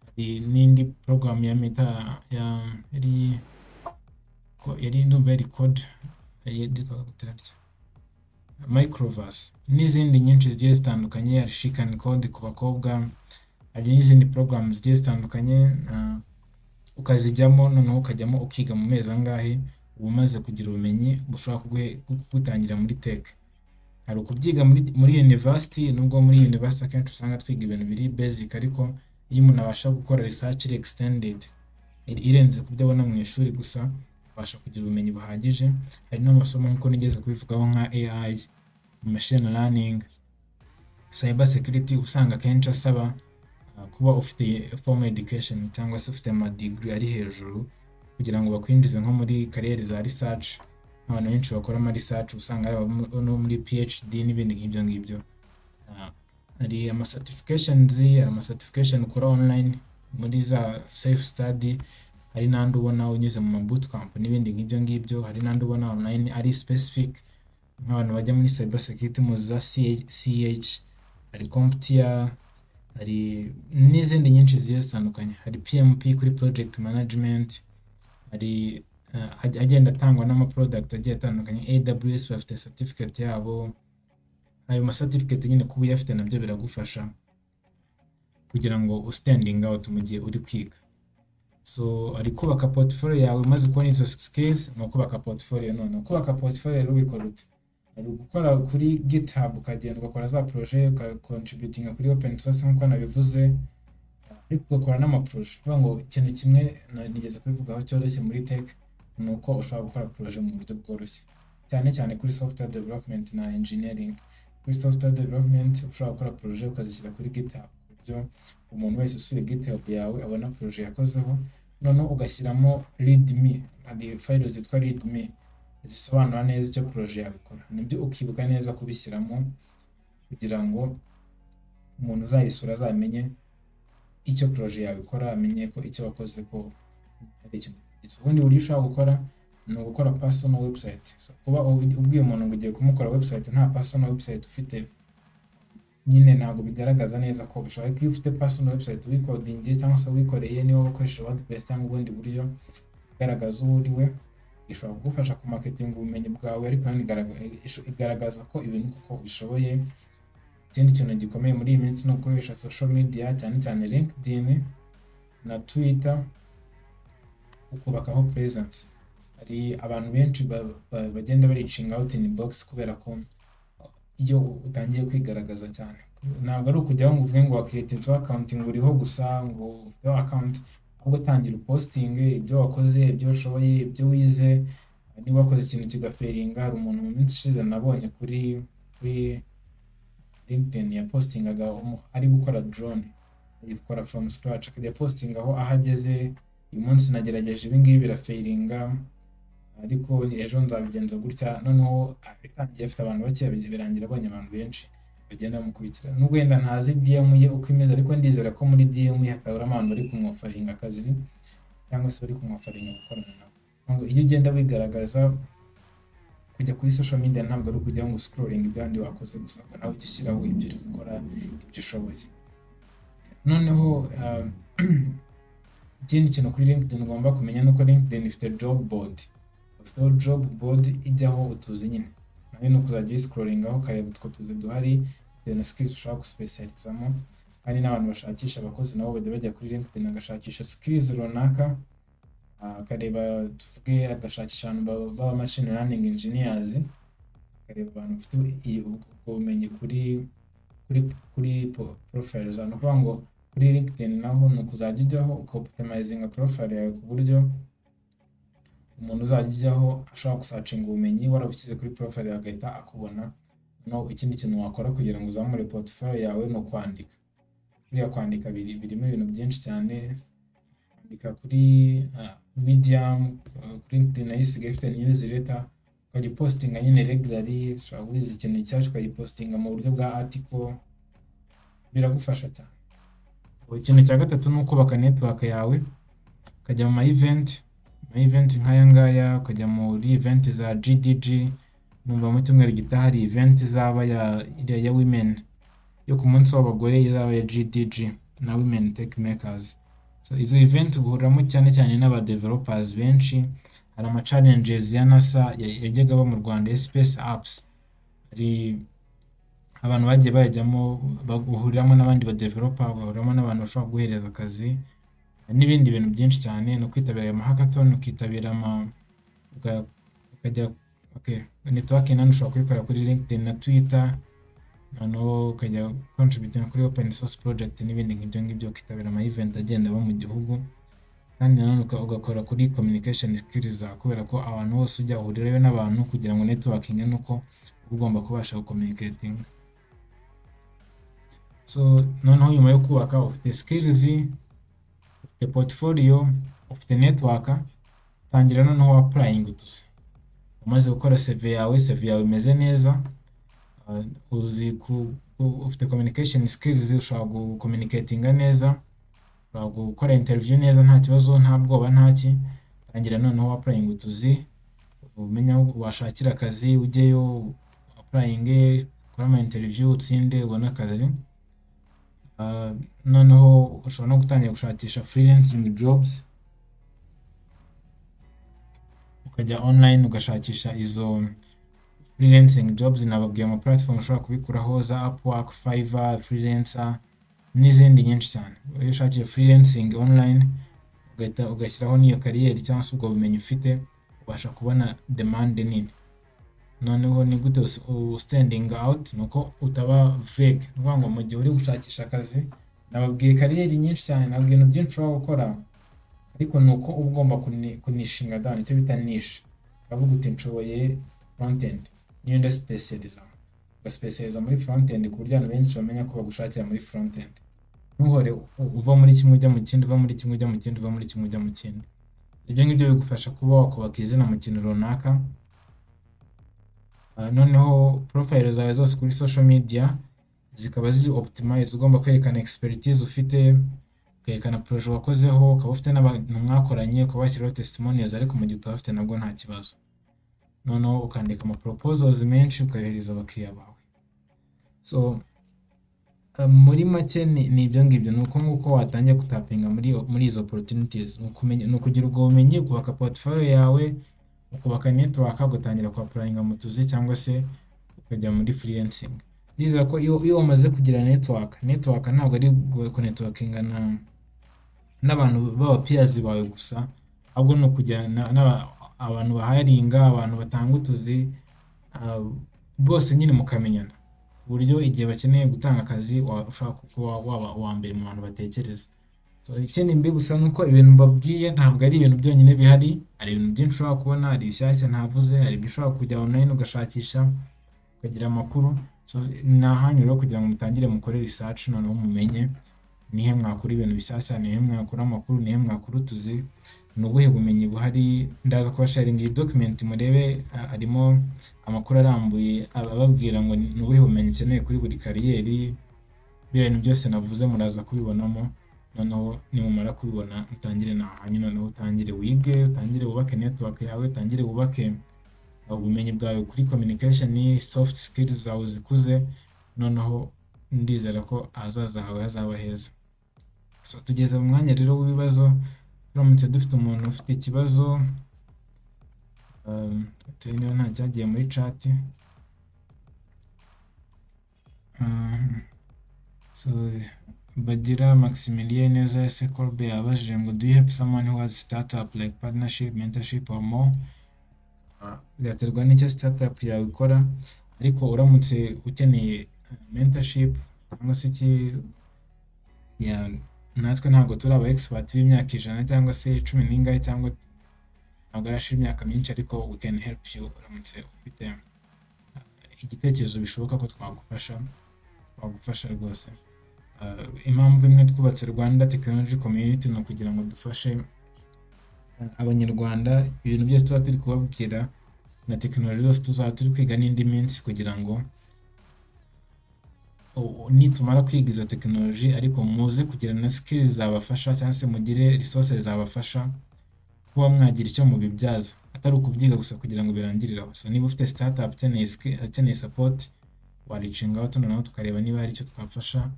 hari n'indi program ya Meta yari ndumva yari code yitwa gutarya Microverse, n'izindi nyinshi zigiye zitandukanye. Hari Chic and Code ku bakobwa, hari n'izindi programs zigiye zitandukanye ukazijyamo noneho ukajyamo ukiga mu mezi angahe uba umaze kugira ubumenyi bushobora kugutangira muri tech. Hari ukubyiga muri university, nubwo muri university akenshi usanga twiga ibintu biri basic, ariko iyo umuntu abasha gukora research extended irenze ku byo abona mu ishuri gusa abasha kugira ubumenyi buhagije. Hari n'amasomo nk'uko nigeze kubivugaho nka AI, machine learning, cyber security, usanga akenshi asaba kuba ufite formal education cyangwa se ufite ama degree ari hejuru kugira ngo bakwinjize nko muri kariyeri za research. Abantu benshi bakora ama research usanga ari no muri PhD n'ibindi nk'ibyo ngibyo. Hari ama certifications, hari ama certification ukora online muri za self study, hari n'andi ubona unyuze mu bootcamp n'ibindi nk'ibyo ngibyo. Hari n'andi ubona online ari specific nk'abantu bajya muri cyber security mu za CH, hari CompTIA, hari n'izindi nyinshi zigiye zitandukanye. Hari PMP kuri project management, hari agenda atangwa n'ama product agiye atandukanye. AWS bafite certificate yabo. Ayo ma certificate nyine kuba uyafite nabyo biragufasha kugira ngo standing out mu gihe uri kwiga. So ari kubaka portfolio yawe maze kubona izo skills, no kubaka portfolio. None kubaka portfolio rero ubikora ute? Ari gukora kuri GitHub, ukagenda ugakora za project, ukacontributinga kuri open source nk'uko nabivuze, ariko ugakora n'ama project. Kuvuga ngo ikintu kimwe nigeze kubivugaho cyoroshye muri tech ni uko ushobora gukora project mu buryo bworoshye, cyane cyane kuri software development na engineering. Kuri software development ushobora gukora project ukazishyira kuri GitHub ku buryo umuntu wese usuye GitHub yawe abona project yakozeho, noneho ugashyiramo readme, hari files zitwa readme zisobanura neza icyo project yakora. Nibyo ukibuka neza kubishyiramo kugira ngo umuntu uzayisura azamenye icyo project yakora, amenye ko icyo wakoze ko ari ikintu cyiza. Ubundi buryo ushobora gukora ni ugukora personal website. So kuba ubwiye umuntu ngo ugiye kumukora website nta personal website ufite, nyine ntabwo bigaragaza neza ko bishoboye. Iyo ufite personal website wikodingiye cyangwa se wikoreye, niba ukoresha WordPress cyangwa ubundi buryo igaragaza uwo uri we, ishobora kugufasha ku marketing ubumenyi bwawe, ariko igaragaza ko ibintu kuko ubishoboye. Ikindi kintu gikomeye muri iyi minsi no gukoresha social media, cyane cyane LinkedIn na Twitter, ukubakaho presence. Hari abantu benshi bagenda reaching out in box kubera ko iyo utangiye kwigaragaza cyane, ntabwo ari ukujyaho ngo uvuge ngo wa create account ngo uriho gusa ngo ufite account, ahubwo tangira posting ibyo wakoze, ibyo ushoboye, ibyo wize. Niba wakoze ikintu kigaferinga, hari umuntu mu minsi ishize nabonye kuri LinkedIn ya postingaga ari gukora drone, yikora from scratch, akajya posting aho ahageze. Uyu munsi nagerageje ibi ngibi biraferinga, ariko ejo nzabigenza gutya. Noneho itangiye afite abantu bake, birangira abonye abantu benshi bagenda bamukurikira. Nubwo wenda ntazi DM ye uko imeze, ariko ndizera ko muri DM hatabura abantu bari kumwofaringa akazi cyangwa se bari kumwofaringa gukorana nabo. Iyo ugenda wigaragaza, kujya kuri social media ntabwo ari ukujya ngo scrolling ibyo wakoze gusa, nawe ujye ushyiraho ibyo uri gukora, ibyo ushoboye. Noneho ikindi kintu kuri LinkedIn ugomba kumenya nuko LinkedIn ifite job board. Ufite job board ijyaho utuzi nyine, nawe no kuzajya scrollingaho ukareba utwo tuzi duhari bitewe na skills ushaka guspecializamo. Hari n'abantu bashakisha abakozi nabo bajya kuri LinkedIn agashakisha skills runaka, akareba tuvuge agashakisha abantu baba machine learning engineers, akareba abantu bafite ubumenyi kuri profile zabo. Kuvuga ngo kuri LinkedIn naho ni ukuzajya ujyaho ukoptimizinga profile yawe ku buryo umuntu uzajya ujyaho ashobora gusacinga ubumenyi warabushyize kuri profile yawe agahita akubona no ikindi kintu wakora kugira ngo uzamure portfolio yawe no kwandika. Buriya kwandika birimo ibintu byinshi cyane. Kwandika kuri Medium, kuri LinkedIn nayo isigaye ifite newsletter, ukajya postinga nyine regularly, ushobora wize ikintu cyacu ukagipostinga mu buryo bwa article, biragufasha cyane. Ikintu cya gatatu ni ukubaka network yawe, ukajya mu ma event nk'aya ngaya, ukajya muri event za GDG. Numva mu cyumweru gitaha hari event izaba ya women yo ku munsi w'abagore, izaba ya GDG na women tech makers. So izo event uhuriramo cyane cyane n'aba developers benshi. Hari ama challenges ya NASA yajyaga aba mu Rwanda, space apps, hari abantu bagiye bayajyamo, baguhuriramo n'abandi ba developer, bahuriramo n'abantu bashobora guhereza akazi n'ibindi bintu byinshi cyane. No kwitabira ama hackathon, ukitabira ukajya networking nani ushobora kuyikora kuri LinkedIn na Twitter, noneho ukajya contributing kuri open source project n'ibindi ngibyo, ukitabira ama event agenda aba mu gihugu, kandi nanone ugakora kuri communication skills kubera ko abantu bose ujya uhurirayo n'abantu kugira ngo networking nuko ugomba kubasha gucommunicating. So noneho nyuma yo kubaka ufite skills, ufite portfolio, ufite network, tangira noneho applying utuze. Umaze gukora CV yawe imeze neza, ufite communication skills, ushobora gucommunicatinga neza, ushobora gukora interview neza nta kibazo, nta bwoba ntaki. Tangira noneho applying utuzi, umenya washakira akazi, ujyeyo applying, ukora ama interview, utsinde, ubona akazi. Noneho ushobora no gutangira gushakisha freelancing jobs, ukajya online ugashakisha izo freelancing jobs. Nababwiye ama platform ushobora kubikuraho za Upwork, Fiverr, Freelancer n'izindi nyinshi cyane. Iyo ushakiye freelancing online ugashyiraho n'iyo kariyeri cyangwa se ubwo bumenyi ufite, ubasha kubona demand nini. Noneho ni gute standing out, nuko utaba vague. Nuvuga ngo mu gihe uri gushakisha akazi, nababwiye kariyeri nyinshi cyane, nababwiye ibintu byinshi ushobora gukora, ariko nuko uba ugomba kunishinga down, icyo bita niche. Ukavuga uti nshoboye front end, niyo ndaspecializa, ugaspecializa muri front end ku buryo abantu benshi bamenya ko bagushakira muri front end. Ntuhore uva muri kimwe ujya mu kindi, uva muri kimwe ujya mu kindi, uva muri kimwe ujya mu kindi. Ibyo ngibyo bigufasha kuba wakubaka izina mu kintu runaka. Noneho profile zawe zose kuri social media zikaba ziri optimize. Ugomba kwerekana expertise ufite, ukerekana project wakozeho, ukaba ufite n'abantu mwakoranye, ukaba washyiraho testimonials, ariko mu gihe utafite nabwo nta kibazo. Noneho ukandika ama proposals menshi ukayohereza abakiriya bawe. So muri make ni ibyo ngibyo, nuko nguko watangiye gutapinga muri izo opportunities. Ni ukugira ubwo bumenyi, kubaka portfolio yawe, ukubaka network, ugatangira ku applyinga mu tuzi cyangwa se ukajya muri freelancing. Nizera ko iyo wamaze kugira network ntabwo ari ku networkinga n'abantu baba peers bawe gusa, ahubwo no kujyana abantu baharinga, abantu batanga utuzi, bose nyine mukamenyana, uburyo igihe bakeneye gutanga akazi ushaka kuba waba uwa mbere mu bantu batekereza. So ikindi mbibutsa nuko ibintu mbabwiye ntabwo ari ibintu byonyine bihari, hari ibintu byinshi ushobora kubona, hari bishyashya ntavuze, hari ibyo ushobora kujya online ugashakisha ukagira amakuru. So nahanyu rero kugira ngo mutangire mukore research, noneho mumenye nihe mwakura ibintu bishyashya, nihe mwakura amakuru, nihe mwakura utuzi, nubuhe bumenyi buhari. Ndaza kubasharinga iyi document murebe, harimo amakuru arambuye ababwira ngo nubuhe bumenyi ukeneye kuri buri kariyeri. Ibintu byose navuze muraza kubibonamo. Noneho nimumara kubibona mutangire nahanyu, noneho utangire wige, utangire wubake network yawe, utangire wubake ubumenyi bwawe kuri communication, soft skills zawe zikuze. Noneho ndizera ko ahazaza hawe hazaba heza. So tugeze mu mwanya rero w'ibibazo. Turamutse dufite umuntu ufite ikibazo, niba nta cyagiye muri chat. So Bagira Maximilien neza ese Colbe yabajije ngo do you have someone who has startup like partnership, mentorship or more? Byaterwa n'icyo startup yawe ikora, ariko uramutse ukeneye mentorship cyangwa se natwe ntabwo turi aba expert b'imyaka 100 cyangwa se 10 n'ingahe, cyangwa ntabwo arashira imyaka myinshi, ariko we can help you uramutse ufite igitekerezo bishoboka ko twagufasha rwose. Impamvu imwe twubatse Rwanda Technology Community ni ukugira ngo dufashe abanyarwanda ibintu byose tuba turi kubabwira na tekinoloji zose tuzaba turi kwiga n'indi minsi, kugira ngo nitumara kwiga izo tekinoloji ariko muze kugira na skills zabafasha cyangwa se mugire resources zabafasha kuba mwagira icyo mubibyaza, atari ukubyiga gusa kugira ngo birangirire aho. So niba ufite startup ukeneye support, waricinga out noneho tukareba niba hari icyo twafasha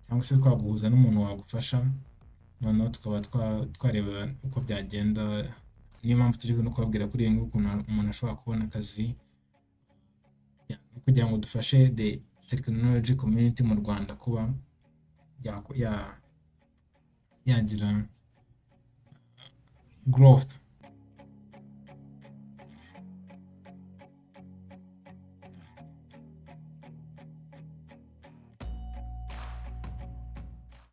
cyangwa se twaguhuza n'umuntu wagufasha, noneho tukaba twareba uko byagenda. Niyo mpamvu turi no kubabwira kuri iyi ukuntu umuntu ashobora kubona akazi kugira ngo dufashe the technology community mu Rwanda kuba yagira growth